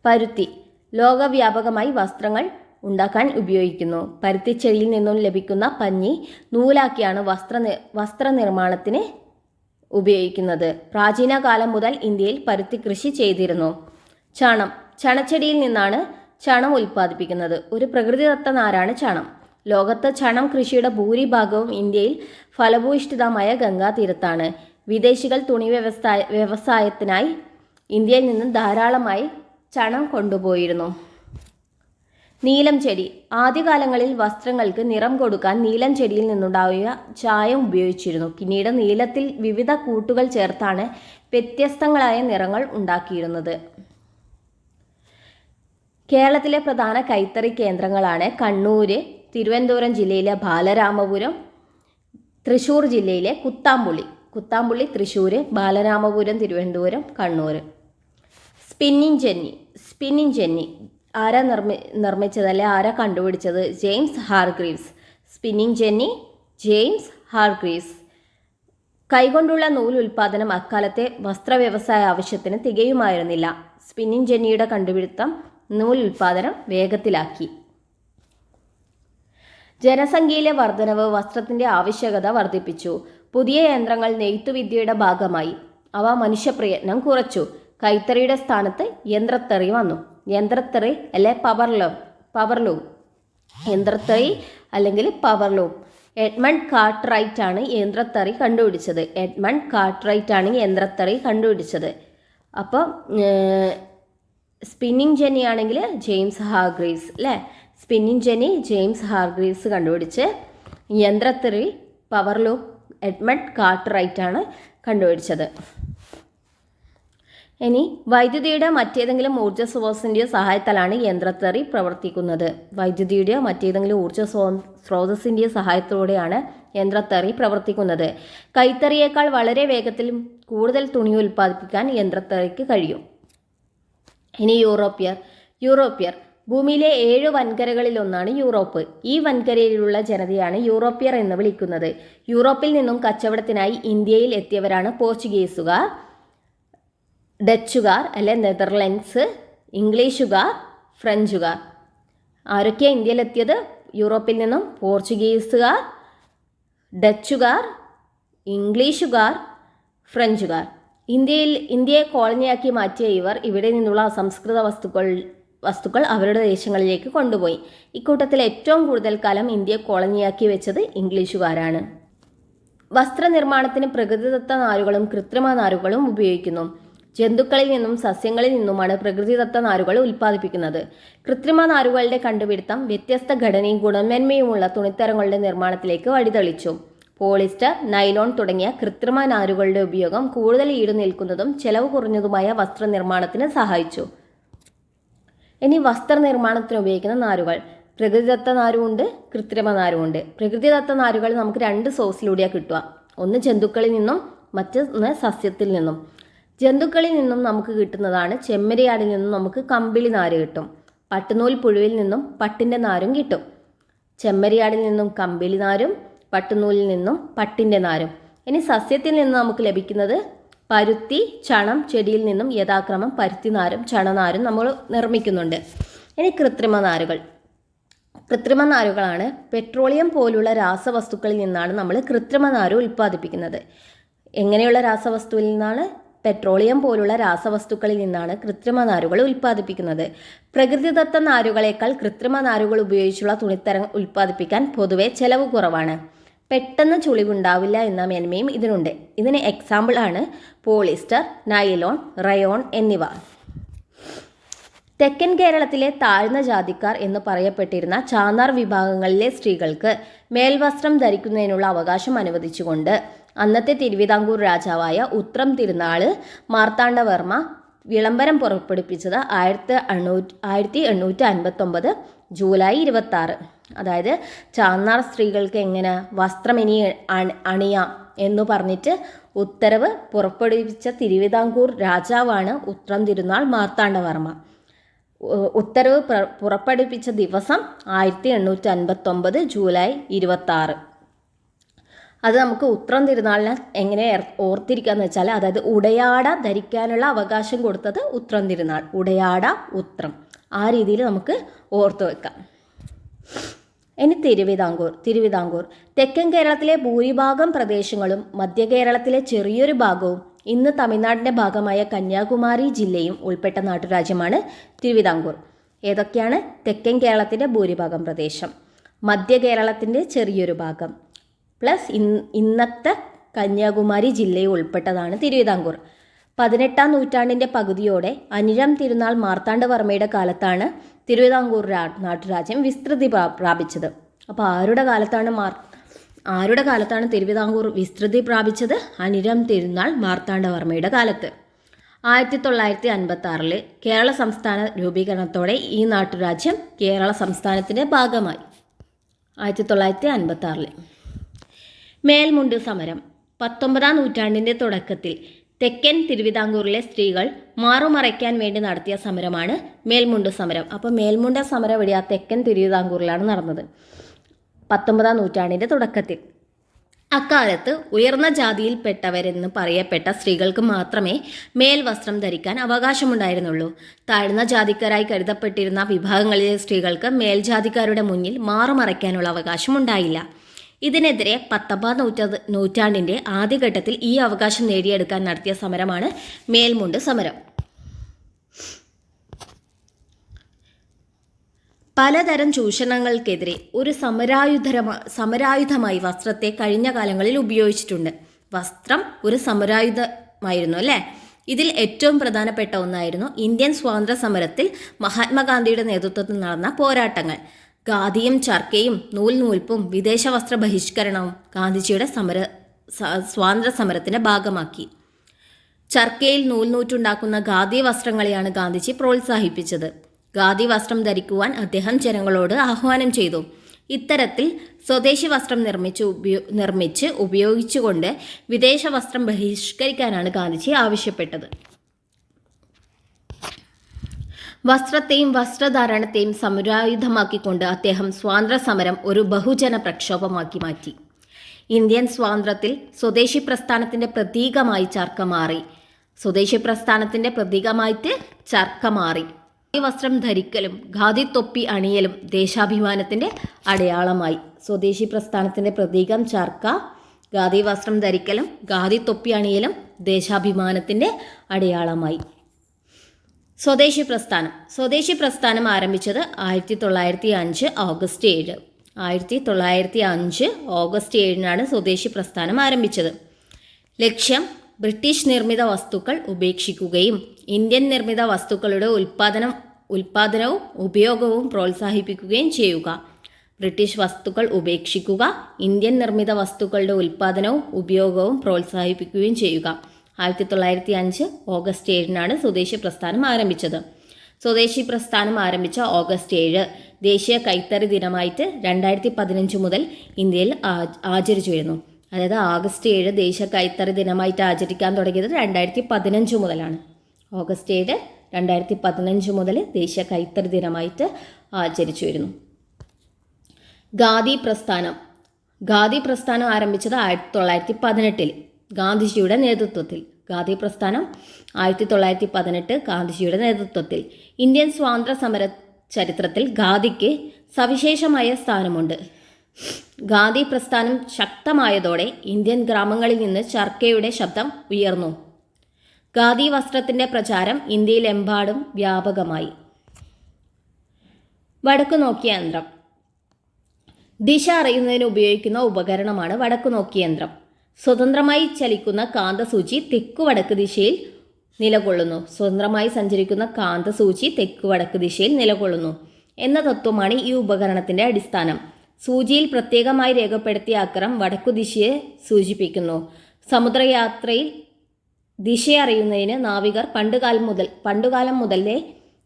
പരുത്തി. ലോകവ്യാപകമായി വസ്ത്രങ്ങൾ ഉണ്ടാക്കാൻ ഉപയോഗിക്കുന്നു. പരുത്തിച്ചെടിയിൽ നിന്നും ലഭിക്കുന്ന പഞ്ഞി നൂലാക്കിയാണ് വസ്ത്രനിർമ്മാണത്തിന് ഉപയോഗിക്കുന്നത്. പ്രാചീന കാലം മുതൽ ഇന്ത്യയിൽ പരുത്തി കൃഷി ചെയ്തിരുന്നു. ചണം. ചണച്ചെടിയിൽ നിന്നാണ് ചണം ഉൽപ്പാദിപ്പിക്കുന്നത്. ഒരു പ്രകൃതിദത്ത നാരാണ് ചണം. ലോകത്ത് ചണം കൃഷിയുടെ ഭൂരിഭാഗവും ഇന്ത്യയിൽ ഫലഭൂയിഷ്ഠിതമായ ഗംഗാതീരത്താണ്. വിദേശികൾ തുണി വ്യവസായത്തിനായി ഇന്ത്യയിൽ നിന്ന് ധാരാളമായി ചണം കൊണ്ടുപോയിരുന്നു. നീലം ചെടി. ആദ്യകാലങ്ങളിൽ വസ്ത്രങ്ങൾക്ക് നിറം കൊടുക്കാൻ നീലം ചെടിയിൽ നിന്നുണ്ടായ ചായം ഉപയോഗിച്ചിരുന്നു. പിന്നീട് നീലത്തിൽ വിവിധ കൂട്ടുകൾ ചേർത്താണ് വ്യത്യസ്തങ്ങളായ നിറങ്ങൾ ഉണ്ടാക്കിയിരുന്നത്. കേരളത്തിലെ പ്രധാന കൈത്തറി കേന്ദ്രങ്ങളാണ് കണ്ണൂര്, തിരുവനന്തപുരം ജില്ലയിലെ ബാലരാമപുരം, തൃശ്ശൂർ ജില്ലയിലെ കുത്താമ്പുള്ളി തൃശ്ശൂർ, ബാലരാമപുരം തിരുവനന്തപുരം, കണ്ണൂർ. സ്പിന്നിങ് ജെന്നി ആരാ നിർമ്മിച്ചതല്ലേ, ആരാ കണ്ടുപിടിച്ചത്? James Hargreaves. Spinning jenny James Hargreaves. കൈകൊണ്ടുള്ള നൂൽ ഉൽപ്പാദനം അക്കാലത്തെ വസ്ത്രവ്യവസായ ആവശ്യത്തിന് തികയുമായിരുന്നില്ല. സ്പിന്നിങ് ജെന്നിയുടെ കണ്ടുപിടുത്തം നൂൽ ഉൽപ്പാദനം വേഗത്തിലാക്കി. ജനസംഖ്യയിലെ വർധനവ് വസ്ത്രത്തിൻ്റെ ആവശ്യകത വർദ്ധിപ്പിച്ചു. പുതിയ യന്ത്രങ്ങൾ നെയ്ത്തുവിദ്യയുടെ ഭാഗമായി. അവ മനുഷ്യപ്രയത്നം കുറച്ചു. കൈത്തറിയുടെ സ്ഥാനത്ത് യന്ത്രത്തറി വന്നു. യന്ത്രത്തറി അല്ലെ പവർലൂം. യന്ത്രത്തറി അല്ലെങ്കിൽ പവർലൂം. എഡ്മണ്ട് കാർട്ട്റൈറ്റ് ആണ് യന്ത്രത്തറി കണ്ടുപിടിച്ചത്. അപ്പോൾ സ്പിന്നിങ് ജെന്നി ആണെങ്കിൽ ജെയിംസ് ഹാർഗ്രീവ്സ് അല്ലേ. സ്പിന്നിങ് ജെനി ജെയിംസ് ഹാർഗ്രീവ്സ് കണ്ടുപിടിച്ച്. യന്ത്രത്തെറി പവർ ലോ എഡ്മണ്ട് കാർട്ട്റൈറ്റാണ് കണ്ടുപിടിച്ചത്. ഇനി വൈദ്യുതിയുടെ മറ്റേതെങ്കിലും ഊർജ്ജ സ്രോതസ്സിൻ്റെയോ സഹായത്താലാണ് യന്ത്രത്തെറി പ്രവർത്തിക്കുന്നത്. വൈദ്യുതിയുടെയോ മറ്റേതെങ്കിലും ഊർജ്ജ സ്രോതസ്സിൻ്റെയോ സഹായത്തോടെയാണ് യന്ത്രത്തെറി പ്രവർത്തിക്കുന്നത്. കൈത്തറിയേക്കാൾ വളരെ വേഗത്തിൽ കൂടുതൽ തുണി ഉൽപ്പാദിപ്പിക്കാൻ യന്ത്രത്തെറിക്ക് കഴിയും. ഇനി യൂറോപ്യർ ഭൂമിയിലെ 7 വൻകരകളിലൊന്നാണ് യൂറോപ്പ്. ഈ വൻകരയിലുള്ള ജനതയാണ് യൂറോപ്യർ എന്ന് വിളിക്കുന്നത്. യൂറോപ്പിൽ നിന്നും കച്ചവടത്തിനായി ഇന്ത്യയിൽ എത്തിയവരാണ് പോർച്ചുഗീസുകാർ, ഡച്ചുകാർ നെതർലൻഡ്സ്, ഇംഗ്ലീഷുകാർ, ഫ്രഞ്ചുകാർ. ആരൊക്കെയാണ് ഇന്ത്യയിലെത്തിയത്? യൂറോപ്പിൽ നിന്നും പോർച്ചുഗീസുകാർ, ഡച്ചുകാർ, ഇംഗ്ലീഷുകാർ, ഫ്രഞ്ചുകാർ. ഇന്ത്യയെ കോളനിയാക്കി മാറ്റിയ ഇവർ ഇവിടെ നിന്നുള്ള അസംസ്കൃത വസ്തുക്കൾ അവരുടെ ദേശങ്ങളിലേക്ക് കൊണ്ടുപോയി. ഇക്കൂട്ടത്തിൽ ഏറ്റവും കൂടുതൽ കാലം ഇന്ത്യയെ കോളനിയാക്കി വെച്ചത് ഇംഗ്ലീഷുകാരാണ്. വസ്ത്രനിർമ്മാണത്തിന് പ്രകൃതിദത്ത നാരുകളും കൃത്രിമ നാരുകളും ഉപയോഗിക്കുന്നു. ജന്തുക്കളിൽ നിന്നും സസ്യങ്ങളിൽ നിന്നുമാണ് പ്രകൃതിദത്ത നാരുകൾ ഉൽപ്പാദിപ്പിക്കുന്നത്. കൃത്രിമ നാരുകളുടെ കണ്ടുപിടുത്തം വ്യത്യസ്ത ഘടനയും ഗുണമേന്മയുമുള്ള തുണിത്തരങ്ങളുടെ നിർമ്മാണത്തിലേക്ക് വഴിതെളിച്ചു. പോളിസ്റ്റർ, നൈലോൺ തുടങ്ങിയ കൃത്രിമ നാരുകളുടെ ഉപയോഗം കൂടുതൽ ഈടുനിൽക്കുന്നതും ചെലവ് കുറഞ്ഞതുമായ വസ്ത്രനിർമ്മാണത്തിന് സഹായിച്ചു. ഇനി വസ്ത്രനിർമ്മാണത്തിന് ഉപയോഗിക്കുന്ന നാരുകൾ. പ്രകൃതിദത്ത നാരുമുണ്ട്, കൃത്രിമ നാരുമുണ്ട്. പ്രകൃതിദത്ത നാരുകൾ നമുക്ക് 2 സോഴ്സിലൂടെയാണ് കിട്ടുക. ഒന്ന് ജന്തുക്കളിൽ നിന്നും, മറ്റൊന്ന് സസ്യത്തിൽ നിന്നും. ജന്തുക്കളിൽ നിന്നും നമുക്ക് കിട്ടുന്നതാണ് ചെമ്മരിയാടിൽ നിന്നും നമുക്ക് കമ്പിളി നാര് കിട്ടും. പട്ടുനൂൽ പുഴുവിൽ നിന്നും പട്ടിൻ്റെ നാരും കിട്ടും. ചെമ്മരിയാടിൽ നിന്നും കമ്പിളി നാരും, പട്ടുനൂലിൽ നിന്നും പട്ടിൻ്റെ നാരും. ഇനി സസ്യത്തിൽ നിന്ന് നമുക്ക് ലഭിക്കുന്നത് പരുത്തി, ചണം. ചെടിയിൽ നിന്നും യഥാക്രമം പരുത്തി നാരും ചണനാരും നമ്മൾ നിർമ്മിക്കുന്നുണ്ട്. ഇനി കൃത്രിമ നാരുകളാണ്. പെട്രോളിയം പോലുള്ള രാസവസ്തുക്കളിൽ നിന്നാണ് നമ്മൾ കൃത്രിമ നാര് ഉൽപ്പാദിപ്പിക്കുന്നത്. എങ്ങനെയുള്ള രാസവസ്തുവിൽ നിന്നാണ്? പെട്രോളിയം പോലുള്ള രാസവസ്തുക്കളിൽ നിന്നാണ് കൃത്രിമ നാരുകൾ ഉൽപ്പാദിപ്പിക്കുന്നത്. പ്രകൃതിദത്ത നാരുകളേക്കാൾ കൃത്രിമ നാരുകൾ ഉപയോഗിച്ചുള്ള തുണിത്തരം ഉൽപ്പാദിപ്പിക്കാൻ പൊതുവെ ചെലവ് കുറവാണ്. പെട്ടെന്ന് ചുളിവുണ്ടാവില്ല എന്ന മേന്മയും ഇതിനുണ്ട്. ഇതിന് എക്സാമ്പിൾ ആണ് പോളിസ്റ്റർ, നൈലോൺ, റയോൺ എന്നിവ. തെക്കൻ കേരളത്തിലെ താഴ്ന്ന ജാതിക്കാർ എന്ന് പറയപ്പെട്ടിരുന്ന ചാന്നാർ വിഭാഗങ്ങളിലെ സ്ത്രീകൾക്ക് മേൽവസ്ത്രം ധരിക്കുന്നതിനുള്ള അവകാശം അനുവദിച്ചുകൊണ്ട് അന്നത്തെ തിരുവിതാംകൂർ രാജാവായ ഉത്രം തിരുനാള് മാർത്താണ്ഡവർമ്മ വിളംബരം പുറപ്പെടുപ്പിച്ചത് 1859 ജൂലൈ 26. അതായത് ചാന്നാർ സ്ത്രീകൾക്ക് എങ്ങനെ വസ്ത്രം ഇനി അണിയാം എന്ന് പറഞ്ഞിട്ട് ഉത്തരവ് പുറപ്പെടുവിച്ച തിരുവിതാംകൂർ രാജാവാണ് ഉത്രം തിരുനാൾ മാർത്താണ്ഡവർമ്മ. ഉത്തരവ് പുറപ്പെടുവിച്ച ദിവസം 1859 ജൂലൈ 26. അത് നമുക്ക് ഉത്രം തിരുനാളിനെ എങ്ങനെ ഓർത്തിരിക്കാന്ന് വെച്ചാൽ, അതായത് ഉടയാട ധരിക്കാനുള്ള അവകാശം കൊടുത്തത് ഉത്രം തിരുനാൾ. ഉടയാട, ഉത്രം, ആ രീതിയിൽ നമുക്ക് ഓർത്തു വെക്കാം. ഇനി തിരുവിതാംകൂർ തെക്കൻ കേരളത്തിലെ ഭൂരിഭാഗം പ്രദേശങ്ങളും മധ്യ കേരളത്തിലെ ചെറിയൊരു ഭാഗവും ഇന്ന് തമിഴ്നാടിൻ്റെ ഭാഗമായ കന്യാകുമാരി ജില്ലയും ഉൾപ്പെട്ട നാട്ടുരാജ്യമാണ് തിരുവിതാംകൂർ. ഏതൊക്കെയാണ്? തെക്കൻ കേരളത്തിൻ്റെ ഭൂരിഭാഗം പ്രദേശം, മധ്യ കേരളത്തിൻ്റെ ചെറിയൊരു ഭാഗം, പ്ലസ് ഇന്നത്തെ കന്യാകുമാരി ജില്ലയിൽ ഉൾപ്പെട്ടതാണ് തിരുവിതാംകൂർ. 18-ാം നൂറ്റാണ്ടിൻ്റെ പകുതിയോടെ അനിഴം തിരുനാൾ മാർത്താണ്ഡവർമ്മയുടെ കാലത്താണ് തിരുവിതാംകൂർ നാട്ടുരാജ്യം വിസ്തൃതി പ്രാപിച്ചത്. അപ്പോൾ ആരുടെ കാലത്താണ് തിരുവിതാംകൂർ വിസ്തൃതി പ്രാപിച്ചത്? അനിഴം തിരുനാൾ മാർത്താണ്ഡവർമ്മയുടെ കാലത്ത്. 1956 കേരള സംസ്ഥാന രൂപീകരണത്തോടെ ഈ നാട്ടുരാജ്യം കേരള സംസ്ഥാനത്തിൻ്റെ ഭാഗമായി. 1956. മേൽമുണ്ട് സമരം. 19-ാം നൂറ്റാണ്ടിൻ്റെ തുടക്കത്തിൽ തെക്കൻ തിരുവിതാംകൂറിലെ സ്ത്രീകൾ മാറുമറയ്ക്കാൻ വേണ്ടി നടത്തിയ സമരമാണ് മേൽമുണ്ട് സമരം. അപ്പോൾ മേൽമുണ്ട സമരം എവിടെയാ? തെക്കൻ തിരുവിതാംകൂറിലാണ് നടന്നത് 19-ാം നൂറ്റാണ്ടിൻ്റെ തുടക്കത്തിൽ. അക്കാലത്ത് ഉയർന്ന ജാതിയിൽപ്പെട്ടവരെന്ന് പറയപ്പെട്ട സ്ത്രീകൾക്ക് മാത്രമേ മേൽവസ്ത്രം ധരിക്കാൻ അവകാശമുണ്ടായിരുന്നുള്ളൂ. താഴ്ന്ന ജാതിക്കാരായി കരുതപ്പെട്ടിരുന്ന വിഭാഗങ്ങളിലെ സ്ത്രീകൾക്ക് മേൽജാതിക്കാരുടെ മുന്നിൽ മാറുമറയ്ക്കാനുള്ള അവകാശമുണ്ടായില്ല. ഇതിനെതിരെ 19-ാം നൂറ്റാണ്ടിൻ്റെ ആദ്യഘട്ടത്തിൽ ഈ അവകാശം നേടിയെടുക്കാൻ നടത്തിയ സമരമാണ് മേൽമുണ്ട് സമരം. പലതരം ചൂഷണങ്ങൾക്കെതിരെ ഒരു സമരായുധമായി വസ്ത്രത്തെ കഴിഞ്ഞ കാലങ്ങളിൽ ഉപയോഗിച്ചിട്ടുണ്ട്. വസ്ത്രം ഒരു സമരായുധമായിരുന്നു അല്ലേ? ഇതിൽ ഏറ്റവും പ്രധാനപ്പെട്ട ഒന്നായിരുന്നു ഇന്ത്യൻ സ്വാതന്ത്ര്യ സമരത്തിൽ മഹാത്മാഗാന്ധിയുടെ നേതൃത്വത്തിൽ നടന്ന പോരാട്ടങ്ങൾ. ഖാദിയും ചർക്കയും നൂൽപ്പും വിദേശ വസ്ത്ര ബഹിഷ്കരണവും ഗാന്ധിജിയുടെ സ്വാതന്ത്ര്യ സമരത്തിന്റെ ഭാഗമാക്കി. ചർക്കയിൽ നൂറ്റുണ്ടാക്കുന്ന ഖാദി വസ്ത്രങ്ങളെയാണ് ഗാന്ധിജി പ്രോത്സാഹിപ്പിച്ചത്. ഖാദി വസ്ത്രം ധരിക്കുവാൻ അദ്ദേഹം ജനങ്ങളോട് ആഹ്വാനം ചെയ്തു. ഇത്തരത്തിൽ സ്വദേശി വസ്ത്രം നിർമ്മിച്ച് ഉപയോഗിച്ചുകൊണ്ട് വിദേശ വസ്ത്രം ബഹിഷ്കരിക്കാനാണ് ഗാന്ധിജി ആവശ്യപ്പെട്ടത്. വസ്ത്രത്തെയും വസ്ത്രധാരണത്തെയും സമരായുധമാക്കിക്കൊണ്ട് അദ്ദേഹം സ്വാതന്ത്ര്യ സമരം ഒരു ബഹുജന പ്രക്ഷോഭമാക്കി മാറ്റി. ഇന്ത്യൻ സ്വാതന്ത്ര്യത്തിൽ സ്വദേശി പ്രസ്ഥാനത്തിന്റെ പ്രതീകമായി ചർക്ക മാറി. ഖാദി വസ്ത്രം ധരിക്കലും ഖാദി തൊപ്പി അണിയലും ദേശാഭിമാനത്തിന്റെ അടയാളമായി. സ്വദേശി പ്രസ്ഥാനത്തിന്റെ പ്രതീകം ചർക്ക, ഖാദി വസ്ത്രം ധരിക്കലും ഖാദി തൊപ്പി അണിയലും ദേശാഭിമാനത്തിന്റെ അടയാളമായി. സ്വദേശി പ്രസ്ഥാനം ആരംഭിച്ചത് 1905 ഓഗസ്റ്റ് 7. 1905 ഓഗസ്റ്റ് 7 സ്വദേശി പ്രസ്ഥാനം ആരംഭിച്ചത്. ലക്ഷ്യം ബ്രിട്ടീഷ് നിർമ്മിത വസ്തുക്കൾ ഉപേക്ഷിക്കുകയും ഇന്ത്യൻ നിർമ്മിത വസ്തുക്കളുടെ ഉൽപ്പാദനവും ഉപയോഗവും പ്രോത്സാഹിപ്പിക്കുകയും ചെയ്യുക. ബ്രിട്ടീഷ് വസ്തുക്കൾ ഉപേക്ഷിക്കുക, ഇന്ത്യൻ നിർമ്മിത വസ്തുക്കളുടെ ഉൽപ്പാദനവും ഉപയോഗവും പ്രോത്സാഹിപ്പിക്കുകയും ചെയ്യുക. 1905 ഓഗസ്റ്റ് 7 സ്വദേശി പ്രസ്ഥാനം ആരംഭിച്ചത്. സ്വദേശി പ്രസ്ഥാനം ആരംഭിച്ച ഓഗസ്റ്റ് 7 ദേശീയ കൈത്തറി ദിനമായിട്ട് 2015 മുതൽ ഇന്ത്യയിൽ ആചരിച്ചു വരുന്നു. അതായത് ഓഗസ്റ്റ് 7 ദേശീയ കൈത്തറി ദിനമായിട്ട് ആചരിക്കാൻ തുടങ്ങിയത് 2015 മുതലാണ്. ഓഗസ്റ്റ് 7 2015 മുതൽ ദേശീയ കൈത്തറി ദിനമായിട്ട് ആചരിച്ചു വരുന്നു. ഖാദി പ്രസ്ഥാനം ആരംഭിച്ചത് 1918 ഗാന്ധിജിയുടെ നേതൃത്വത്തിൽ. ഖാദി പ്രസ്ഥാനം 1918 ഗാന്ധിജിയുടെ നേതൃത്വത്തിൽ. ഇന്ത്യൻ സ്വാതന്ത്ര്യ സമര ചരിത്രത്തിൽ ഖാദിക്ക് സവിശേഷമായ സ്ഥാനമുണ്ട്. ഖാദി പ്രസ്ഥാനം ശക്തമായതോടെ ഇന്ത്യൻ ഗ്രാമങ്ങളിൽ നിന്ന് ചർക്കയുടെ ശബ്ദം ഉയർന്നു. ഖാദി വസ്ത്രത്തിന്റെ പ്രചാരം ഇന്ത്യയിലെമ്പാടും വ്യാപകമായി. വടക്കുനോക്കിയ യന്ത്രം. ദിശ അറിയുന്നതിന് ഉപയോഗിക്കുന്ന ഉപകരണമാണ് വടക്കുനോക്കിയ യന്ത്രം. സ്വതന്ത്രമായി ചലിക്കുന്ന കാന്തസൂചി തെക്കുവടക്ക് ദിശയിൽ നിലകൊള്ളുന്നു. സ്വതന്ത്രമായി സഞ്ചരിക്കുന്ന കാന്തസൂചി തെക്കുവടക്ക് ദിശയിൽ നിലകൊള്ളുന്നു എന്ന തത്വമാണ് ഈ ഉപകരണത്തിന്റെ അടിസ്ഥാനം. സൂചിയിൽ പ്രത്യേകമായി രേഖപ്പെടുത്തിയ അക്രം വടക്കു ദിശയെ സൂചിപ്പിക്കുന്നു. സമുദ്രയാത്രയിൽ ദിശയറിയുന്നതിന് നാവികർ പണ്ടുകാലം മുതലേ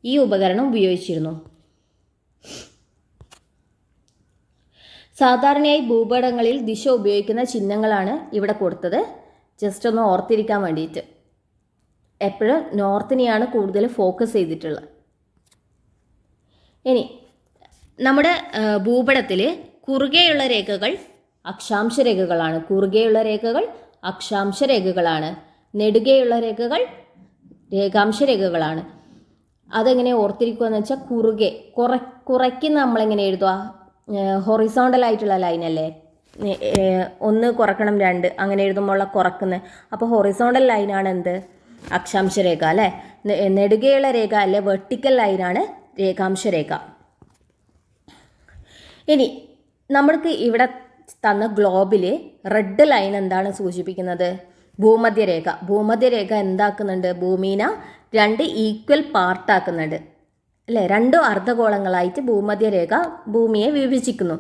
ഈ ഉപകരണം ഉപയോഗിച്ചിരുന്നു. സാധാരണയായി ഭൂപടങ്ങളിൽ ദിശ ഉപയോഗിക്കുന്ന ചിഹ്നങ്ങളാണ് ഇവിടെ കൊടുത്തത്. ജസ്റ്റ് ഒന്ന് ഓർത്തിരിക്കാൻ വേണ്ടിയിട്ട്. എപ്പോഴും നോർത്തിനെയാണ് കൂടുതൽ ഫോക്കസ് ചെയ്തിട്ടുള്ളത്. ഇനി നമ്മുടെ ഭൂപടത്തിൽ കുറുകെയുള്ള രേഖകൾ അക്ഷാംശ രേഖകളാണ്. നെടുകെയുള്ള രേഖകൾ രേഖാംശ രേഖകളാണ്. അതെങ്ങനെ ഓർത്തിരിക്കുക എന്ന് വെച്ചാൽ കുറയ്ക്കുന്ന നമ്മളെങ്ങനെ എഴുതുക? ഹൊറിസോണ്ടൽ ആയിട്ടുള്ള ലൈനല്ലേ, 1 കുറക്കണം 2 അങ്ങനെ എഴുതുമ്പോൾ കുറക്കുന്നത്. അപ്പോൾ ഹൊറിസോണ്ടൽ ലൈനാണ് എന്ത്? അക്ഷാംശ രേഖ അല്ലേ. നെടുകെയുള്ള രേഖ അല്ലെ വെർട്ടിക്കൽ ലൈനാണ് രേഖാംശ രേഖ. ഇനി നമ്മൾക്ക് ഇവിടെ തന്ന ഗ്ലോബിൽ റെഡ് ലൈൻ എന്താണ് സൂചിപ്പിക്കുന്നത്? ഭൂമധ്യരേഖ എന്താക്കുന്നുണ്ട്? ഭൂമിനെ 2 ഈക്വൽ പാർട്ടാക്കുന്നുണ്ട് അല്ലേ. 2 അർദ്ധഗോളങ്ങളായിട്ട് ഭൂമധ്യരേഖ ഭൂമിയെ വിഭജിക്കുന്നു.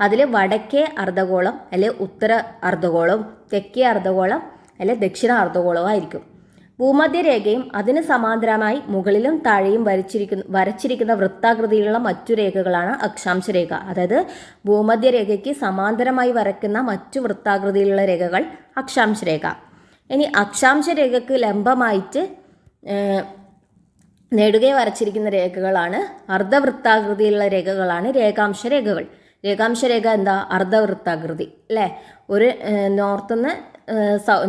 അതിൽ വടക്കേ അർദ്ധഗോളം അല്ലെ ഉത്തര അർദ്ധഗോളവും തെക്കേ അർദ്ധഗോളം അല്ലെ ദക്ഷിണ അർദ്ധഗോളവും ആയിരിക്കും. ഭൂമധ്യരേഖയും അതിന് സമാന്തരമായി മുകളിലും താഴെയും വരച്ചിരിക്കുന്ന വൃത്താകൃതിയിലുള്ള മറ്റു രേഖകളാണ് അക്ഷാംശ രേഖ. അതായത് ഭൂമധ്യരേഖയ്ക്ക് സമാന്തരമായി വരയ്ക്കുന്ന മറ്റു വൃത്താകൃതിയിലുള്ള രേഖകൾ അക്ഷാംശ രേഖ. ഇനി അക്ഷാംശ രേഖയ്ക്ക് ലംബമായിട്ട് നെടുകെ വരച്ചിരിക്കുന്ന രേഖകളാണ് അർദ്ധവൃത്താകൃതിയിലുള്ള രേഖകളാണ് രേഖാംശ രേഖകൾ. രേഖാംശ രേഖ എന്താ? അർദ്ധവൃത്താകൃതി അല്ലേ. ഒരു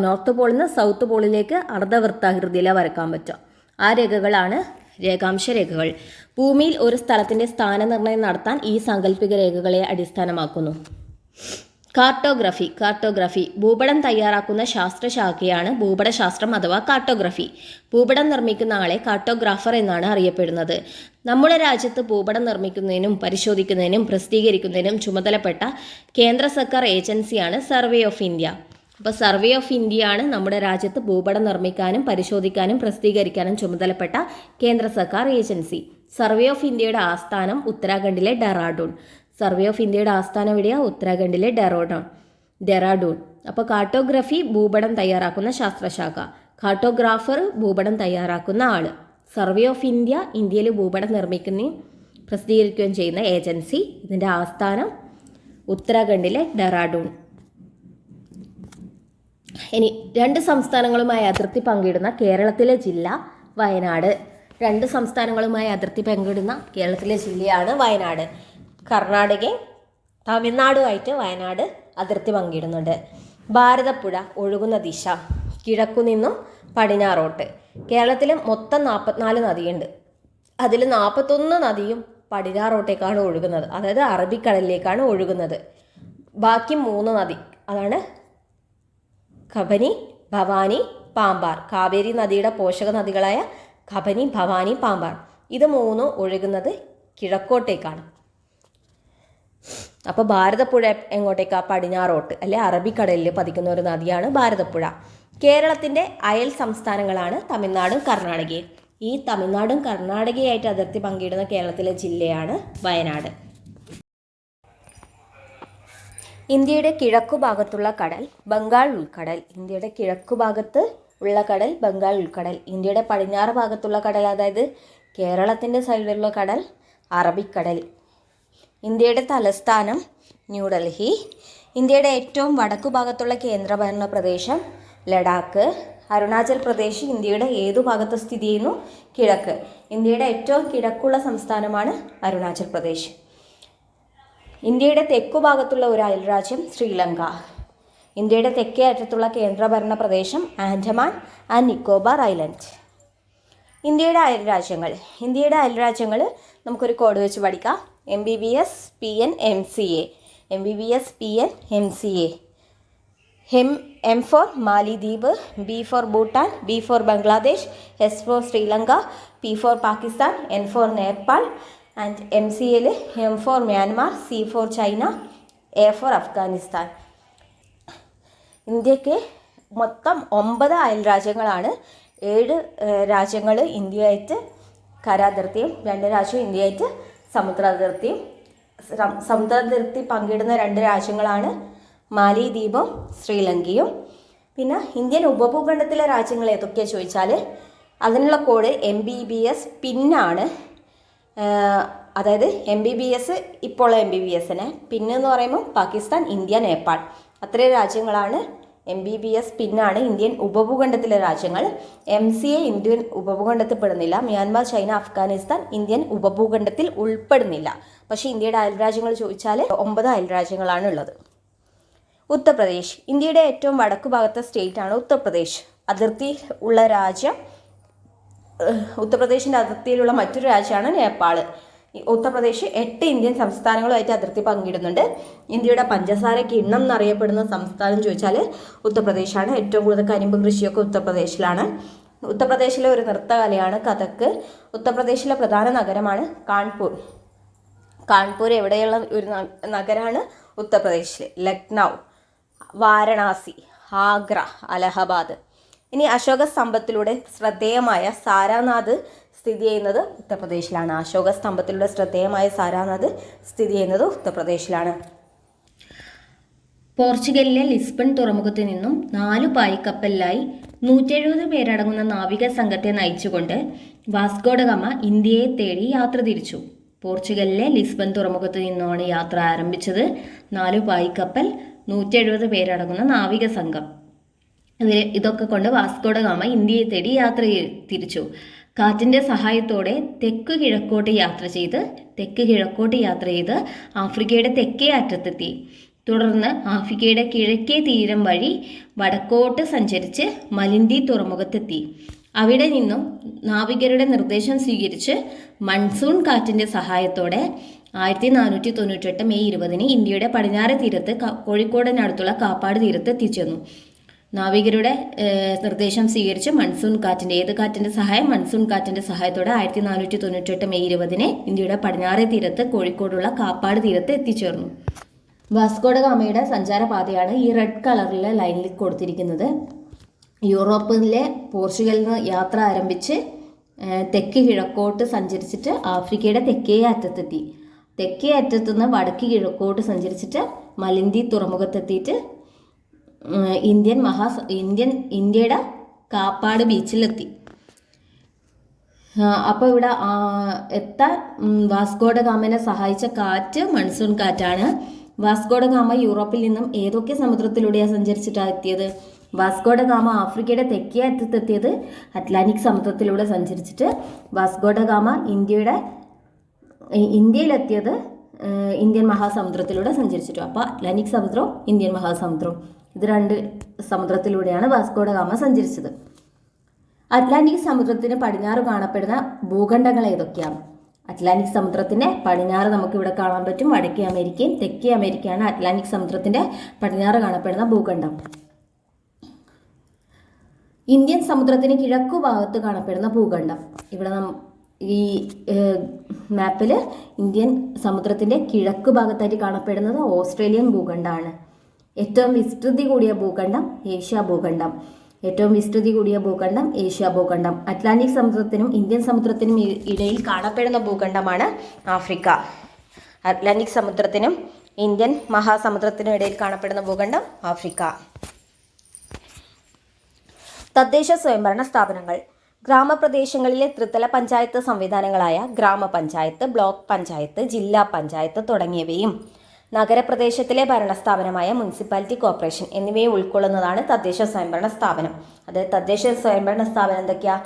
നോർത്ത് പോളിൽ നിന്ന് സൗത്ത് പോളിലേക്ക് അർദ്ധവൃത്താകൃതിയിലാണ് വരക്കാൻ പറ്റുക. ആ രേഖകളാണ് രേഖാംശ രേഖകൾ. ഭൂമിയിൽ ഒരു സ്ഥലത്തിൻ്റെ സ്ഥാനനിർണ്ണയം നടത്താൻ ഈ സാങ്കല്പിക രേഖകളെ അടിസ്ഥാനമാക്കുന്നു. കാർട്ടോഗ്രഫി ഭൂപടം തയ്യാറാക്കുന്ന ശാസ്ത്രശാഖയാണ് ഭൂപടശാസ്ത്രം അഥവാ കാർട്ടോഗ്രഫി. ഭൂപടം നിർമ്മിക്കുന്ന ആളെ കാർട്ടോഗ്രാഫർ എന്നാണ് അറിയപ്പെടുന്നത്. നമ്മുടെ രാജ്യത്ത് ഭൂപടം നിർമ്മിക്കുന്നതിനും പരിശോധിക്കുന്നതിനും പ്രസിദ്ധീകരിക്കുന്നതിനും ചുമതലപ്പെട്ട കേന്ദ്ര സർക്കാർ ഏജൻസിയാണ് സർവേ ഓഫ് ഇന്ത്യ. അപ്പോൾ സർവേ ഓഫ് ഇന്ത്യയാണ് നമ്മുടെ രാജ്യത്ത് ഭൂപടം നിർമ്മിക്കാനും പരിശോധിക്കാനും പ്രസിദ്ധീകരിക്കാനും ചുമതലപ്പെട്ട കേന്ദ്ര സർക്കാർ ഏജൻസി. സർവേ ഓഫ് ഇന്ത്യയുടെ ആസ്ഥാനം ഉത്തരാഖണ്ഡിലെ ഡെറാഡൂൺ. സർവേ ഓഫ് ഇന്ത്യയുടെ ആസ്ഥാനം എവിടെയാണ്? ഉത്തരാഖണ്ഡിലെ ഡെറാഡൂൺ. അപ്പോൾ കാർട്ടോഗ്രഫി ഭൂപടം തയ്യാറാക്കുന്ന ശാസ്ത്രശാഖ. കാർട്ടോഗ്രാഫർ ഭൂപടം തയ്യാറാക്കുന്ന ആള്. സർവേ ഓഫ് ഇന്ത്യ ഇന്ത്യയിൽ ഭൂപടം നിർമ്മിക്കുകയും പ്രസിദ്ധീകരിക്കുകയും ചെയ്യുന്ന ഏജൻസി. ഇതിൻ്റെ ആസ്ഥാനം ഉത്തരാഖണ്ഡിലെ ഡെറാഡൂൺ. ഇനി 2 സംസ്ഥാനങ്ങളുമായി അതിർത്തി പങ്കിടുന്ന കേരളത്തിലെ ജില്ല വയനാട്. 2 സംസ്ഥാനങ്ങളുമായി അതിർത്തി പങ്കിടുന്ന കേരളത്തിലെ ജില്ലയാണ് വയനാട്. കർണാടകയും തമിഴ്നാടുമായിട്ട് വയനാട് അതിർത്തി പങ്കിടുന്നുണ്ട്. ഭാരതപ്പുഴ ഒഴുകുന്ന ദിശ കിഴക്കുനിന്നും പടിഞ്ഞാറോട്ട്. കേരളത്തിൽ മൊത്തം 44 നദിയുണ്ട്. അതിൽ 41 നദിയും പടിഞ്ഞാറോട്ടേക്കാണ് ഒഴുകുന്നത്, അതായത് അറബിക്കടലിലേക്കാണ് ഒഴുകുന്നത്. ബാക്കി 3 നദി, അതാണ് കബനി, ഭവാനി, പാമ്പാർ. കാവേരി നദിയുടെ പോഷക നദികളായ കബനി, ഭവാനി, പാമ്പാർ. ഇത് 3 ഒഴുകുന്നത് കിഴക്കോട്ടേക്കാണ്. അപ്പോൾ ഭാരതപ്പുഴ എങ്ങോട്ടേക്കാണ്? പടിഞ്ഞാറോട്ട്, അല്ലെ അറബിക്കടലിൽ പതിക്കുന്ന ഒരു നദിയാണ് ഭാരതപ്പുഴ. കേരളത്തിൻ്റെ അയൽ സംസ്ഥാനങ്ങളാണ് തമിഴ്നാടും കർണാടകയും. ഈ തമിഴ്നാടും കർണാടകയായിട്ട് അതിർത്തി പങ്കിടുന്ന കേരളത്തിലെ ജില്ലയാണ് വയനാട്. ഇന്ത്യയുടെ കിഴക്കുഭാഗത്തുള്ള കടൽ ബംഗാൾ ഉൾക്കടൽ. ഇന്ത്യയുടെ കിഴക്കുഭാഗത്ത് ഉള്ള കടൽ ബംഗാൾ ഉൾക്കടൽ. ഇന്ത്യയുടെ പടിഞ്ഞാറ് ഭാഗത്തുള്ള കടൽ, അതായത് കേരളത്തിൻ്റെ സൈഡിലുള്ള കടൽ അറബിക്കടൽ. ഇന്ത്യയുടെ തലസ്ഥാനം ന്യൂഡൽഹി. ഇന്ത്യയുടെ ഏറ്റവും വടക്കു ഭാഗത്തുള്ള കേന്ദ്രഭരണ പ്രദേശം ലഡാക്ക്. അരുണാചൽ പ്രദേശ് ഇന്ത്യയുടെ ഏതു ഭാഗത്ത് സ്ഥിതി ചെയ്യുന്നു? കിഴക്ക്. ഇന്ത്യയുടെ ഏറ്റവും കിഴക്കുള്ള സംസ്ഥാനമാണ് അരുണാചൽ പ്രദേശ്. ഇന്ത്യയുടെ തെക്കുഭാഗത്തുള്ള ഒരു അയൽരാജ്യം ശ്രീലങ്ക. ഇന്ത്യയുടെ തെക്കേ അറ്റത്തുള്ള കേന്ദ്രഭരണ പ്രദേശം ആൻഡമാൻ ആൻഡ് നിക്കോബാർ ഐലൻഡ്. ഇന്ത്യയുടെ അയൽരാജ്യങ്ങൾ നമുക്കൊരു കോഡ് വെച്ച് പഠിക്കാം. MBBS PN MCA. MBBS PN MCA. M for Maldives, B for Bhutan, B for Bangladesh, S for Sri Lanka, P for Pakistan, N for Nepal, and MCL M for Myanmar, C for China, A for Afghanistan. ഇന്ത്യക്ക് മൊത്തം 9 അയൽരാജ്യങ്ങളാണ്. 7 രാജ്യങ്ങൾ ഇന്ത്യയായിട്ട് കരാതിർത്തിയും 2 രാജ്യം ഇന്ത്യയായിട്ട് സമുദ്രാതിർത്തിയും. സമുദ്രാതിർത്തി പങ്കിടുന്ന 2 രാജ്യങ്ങളാണ് മാലിദ്വീപും ശ്രീലങ്കയും. പിന്നെ Indian ഉപഭൂഖണ്ഡത്തിലെ രാജ്യങ്ങൾ ഏതൊക്കെയാണ് ചോദിച്ചാൽ അതിനുള്ള കോഡ് MBBS പിന്നാണ്. അതായത് MBBS ഇപ്പോൾ MBBSനെ പിന്നെന്ന് പറയുമ്പോൾ പാകിസ്ഥാൻ, ഇന്ത്യ, നേപ്പാൾ, അത്രയും രാജ്യങ്ങളാണ് MBBS പിന്നാണ് ഇന്ത്യൻ ഉപഭൂഖണ്ഡത്തിലെ രാജ്യങ്ങൾ. MCA ഇന്ത്യൻ ഉപഭൂഖണ്ഡത്തിൽ പെടുന്നില്ല. മ്യാൻമാർ, ചൈന, അഫ്ഗാനിസ്ഥാൻ ഇന്ത്യൻ ഉപഭൂഖണ്ഡത്തിൽ ഉൾപ്പെടുന്നില്ല. പക്ഷേ ഇന്ത്യയുടെ അയൽരാജ്യങ്ങൾ ചോദിച്ചാൽ 9 അയൽരാജ്യങ്ങളാണ് ഉള്ളത്. ഉത്തർപ്രദേശ് ഇന്ത്യയുടെ ഏറ്റവും വടക്കു ഭാഗത്തെ സ്റ്റേറ്റാണ് ഉത്തർപ്രദേശ്. അതിർത്തി ഉള്ള രാജ്യം, ഉത്തർപ്രദേശിൻ്റെ അതിർത്തിയിലുള്ള മറ്റൊരു രാജ്യമാണ് നേപ്പാൾ. ഉത്തർപ്രദേശ് 8 ഇന്ത്യൻ സംസ്ഥാനങ്ങളുമായിട്ട് അതിർത്തി പങ്കിടുന്നുണ്ട്. ഇന്ത്യയുടെ പഞ്ചസാര കിണ്ണം എന്നറിയപ്പെടുന്ന സംസ്ഥാനം ചോദിച്ചാൽ ഉത്തർപ്രദേശാണ്. ഏറ്റവും കൂടുതൽ കരിമ്പ് കൃഷിയൊക്കെ ഉത്തർപ്രദേശിലാണ്. ഉത്തർപ്രദേശിലെ ഒരു നൃത്തകലയാണ് കഥക്ക്. ഉത്തർപ്രദേശിലെ പ്രധാന നഗരമാണ് കാൺപൂർ. കാൺപൂർ എവിടെയുള്ള ഒരു നഗരമാണ്? ഉത്തർപ്രദേശിൽ. ലക്നൗ, വാരണാസി, ആഗ്ര, അലഹബാദ്. ഇനി അശോക സ്തംഭത്തിലൂടെ ശ്രദ്ധേയമായ സാരാനാഥ് സ്ഥിതി ചെയ്യുന്നത് ഉത്തർപ്രദേശിലാണ്. അശോക സ്തംഭത്തിലൂടെ ശ്രദ്ധേയമായ സാരാനാഥ് സ്ഥിതി ചെയ്യുന്നത് ഉത്തർപ്രദേശിലാണ്. പോർച്ചുഗലിലെ ലിസ്ബൺ തുറമുഖത്തു നിന്നും 4 പായ്ക്കപ്പലിലായി 170 പേരടങ്ങുന്ന നാവിക സംഘത്തെ നയിച്ചുകൊണ്ട് വാസ്കോഡഗാമ ഇന്ത്യയെ തേടി യാത്ര തിരിച്ചു. പോർച്ചുഗലിലെ ലിസ്ബൺ തുറമുഖത്തു നിന്നുമാണ് യാത്ര ആരംഭിച്ചത്. 4 പായ്ക്കപ്പൽ, 170 പേരടങ്ങുന്ന നാവിക സംഘം. ഇതൊക്കെ കൊണ്ട് വാസ്കോഡഗാമ ഇന്ത്യയെ തേടി യാത്ര തിരിച്ചു. കാറ്റിൻ്റെ സഹായത്തോടെ തെക്ക് കിഴക്കോട്ട് യാത്ര ചെയ്ത് ആഫ്രിക്കയുടെ തെക്കേ അറ്റത്തെത്തി. തുടർന്ന് ആഫ്രിക്കയുടെ കിഴക്കേ തീരം വഴി വടക്കോട്ട് സഞ്ചരിച്ച് മലിന്തി തുറമുഖത്തെത്തി. അവിടെ നിന്നും നാവികരുടെ നിർദ്ദേശം സ്വീകരിച്ച് മൺസൂൺ കാറ്റിൻ്റെ സഹായത്തോടെ 1498 മെയ് 20 ഇന്ത്യയുടെ പടിഞ്ഞാറ് തീരത്ത് കോഴിക്കോടിനടുത്തുള്ള കാപ്പാട് തീരത്ത് എത്തിച്ചേർന്നു. നാവികരുടെ നിർദ്ദേശം സ്വീകരിച്ച് മൺസൂൺ കാറ്റിൻ്റെ സഹായത്തോടെ 1498 മെയ് 20 ഇന്ത്യയുടെ പടിഞ്ഞാറേ തീരത്ത് കോഴിക്കോടുള്ള കാപ്പാട് തീരത്ത് എത്തിച്ചേർന്നു. വാസ്കോഡഗാമയുടെ സഞ്ചാരപാതയാണ് ഈ റെഡ് കളറിലെ ലൈനിൽ കൊടുത്തിരിക്കുന്നത്. യൂറോപ്പിലെ പോർച്ചുഗലിൽ നിന്ന് യാത്ര ആരംഭിച്ച് തെക്ക് കിഴക്കോട്ട് സഞ്ചരിച്ചിട്ട് ആഫ്രിക്കയുടെ തെക്കേ അറ്റത്തെത്തി. തെക്കേ അറ്റത്തുനിന്ന് വടക്ക് കിഴക്കോട്ട് സഞ്ചരിച്ചിട്ട് മലിന്തി തുറമുഖത്തെത്തിയിട്ട് ഇന്ത്യയുടെ കാപ്പാട് ബീച്ചിലെത്തി. അപ്പോൾ ഇവിടെ എത്താൻ വാസ്കോഡ ഗാമനെ സഹായിച്ച കാറ്റ് മൺസൂൺ കാറ്റാണ്. വാസ്കോഡ ഗാമ യൂറോപ്പിൽ നിന്നും ഏതൊക്കെ സമുദ്രത്തിലൂടെയാണ് സഞ്ചരിച്ചിട്ടാണ് എത്തിയത്? വാസ്കോഡ ഗാമ ആഫ്രിക്കയുടെ തെക്കേ അറ്റത്തെത്തിയത് അറ്റ്ലാന്റിക് സമുദ്രത്തിലൂടെ സഞ്ചരിച്ചിട്ട് വാസ്കോഡ ഗാമ ഇന്ത്യയിലെത്തിയത് ഇന്ത്യൻ മഹാസമുദ്രത്തിലൂടെ സഞ്ചരിച്ചിട്ടു. അപ്പോൾ അറ്റ്ലാന്റിക് സമുദ്രവും ഇന്ത്യൻ മഹാസമുദ്രവും ഇത് 2 സമുദ്രത്തിലൂടെയാണ് വാസ്കോഡ ഗാമ സഞ്ചരിച്ചത്. അറ്റ്ലാന്റിക് സമുദ്രത്തിന് പടിഞ്ഞാറ് കാണപ്പെടുന്ന ഭൂഖണ്ഡങ്ങൾ ഏതൊക്കെയാണ്? അറ്റ്ലാന്റിക് സമുദ്രത്തിന്റെ പടിഞ്ഞാറ് നമുക്കിവിടെ കാണാൻ പറ്റും. വടക്കേ അമേരിക്കയും തെക്കേ അമേരിക്കയാണ് അറ്റ്ലാന്റിക് സമുദ്രത്തിന്റെ പടിഞ്ഞാറ് കാണപ്പെടുന്ന ഭൂഖണ്ഡം. ഇന്ത്യൻ സമുദ്രത്തിന് കിഴക്കു ഭാഗത്ത് കാണപ്പെടുന്ന ഭൂഖണ്ഡം. ഇവിടെ ഈ മാപ്പിൽ ഇന്ത്യൻ സമുദ്രത്തിന്റെ കിഴക്കു ഭാഗത്തായിട്ട് കാണപ്പെടുന്നത് ഓസ്ട്രേലിയൻ ഭൂഖണ്ഡമാണ്. ഏറ്റവും വിസ്തൃതി കൂടിയ ഭൂഖണ്ഡം ഏഷ്യ ഭൂഖണ്ഡം. ഏറ്റവും വിസ്തൃതി കൂടിയ ഭൂഖണ്ഡം ഏഷ്യ ഭൂഖണ്ഡം. അറ്റ്ലാന്റിക് സമുദ്രത്തിനും ഇന്ത്യൻ സമുദ്രത്തിനും ഇടയിൽ കാണപ്പെടുന്ന ഭൂഖണ്ഡമാണ് ആഫ്രിക്ക. അറ്റ്ലാന്റിക് സമുദ്രത്തിനും ഇന്ത്യൻ മഹാസമുദ്രത്തിനും ഇടയിൽ കാണപ്പെടുന്ന ഭൂഖണ്ഡം ആഫ്രിക്ക. തദ്ദേശ സ്വയംഭരണ സ്ഥാപനങ്ങൾ. ഗ്രാമപ്രദേശങ്ങളിലെ ത്രിതല പഞ്ചായത്ത് സംവിധാനങ്ങളായ ഗ്രാമപഞ്ചായത്ത്, ബ്ലോക്ക് പഞ്ചായത്ത്, ജില്ലാ പഞ്ചായത്ത് തുടങ്ങിയവയും നഗരപ്രദേശത്തിലെ ഭരണസ്ഥാപനമായ മുനിസിപ്പാലിറ്റി കോർപ്പറേഷൻ എന്നിവയെ ഉൾക്കൊള്ളുന്നതാണ് തദ്ദേശ സ്വയംഭരണ സ്ഥാപനം. അതായത് തദ്ദേശ സ്വയംഭരണ സ്ഥാപനം എന്തൊക്കെയാ?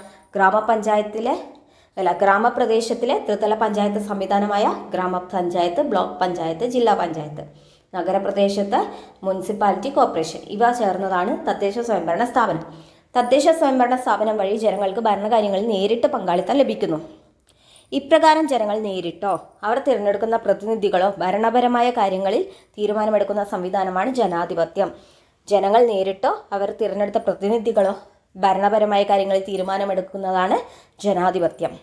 ഗ്രാമപ്രദേശത്തിലെ ത്രിതല പഞ്ചായത്ത് സംവിധാനമായ ഗ്രാമപഞ്ചായത്ത്, ബ്ലോക്ക് പഞ്ചായത്ത്, ജില്ലാ പഞ്ചായത്ത്. നഗരപ്രദേശത്ത് മുനിസിപ്പാലിറ്റി കോർപ്പറേഷൻ ഇവ ചേർന്നതാണ് തദ്ദേശ സ്വയംഭരണ സ്ഥാപനം. തദ്ദേശ സ്വയംഭരണ സ്ഥാപനം വഴി ജനങ്ങൾക്ക് ഭരണകാര്യങ്ങളിൽ നേരിട്ട് പങ്കാളിത്തം ലഭിക്കുന്നു. ഇപ്രകാരം ജനങ്ങൾ നേരിട്ടോ അവർ തിരഞ്ഞെടുക്കുന്ന പ്രതിനിധികളോ ഭരണപരമായ കാര്യങ്ങളിൽ തീരുമാനമെടുക്കുന്ന സംവിധാനമാണ് ജനാധിപത്യം. ജനങ്ങൾ നേരിട്ടോ അവർ തിരഞ്ഞെടുത്ത പ്രതിനിധികളോ ഭരണപരമായ കാര്യങ്ങളിൽ തീരുമാനമെടുക്കുന്നതാണ് ജനാധിപത്യം.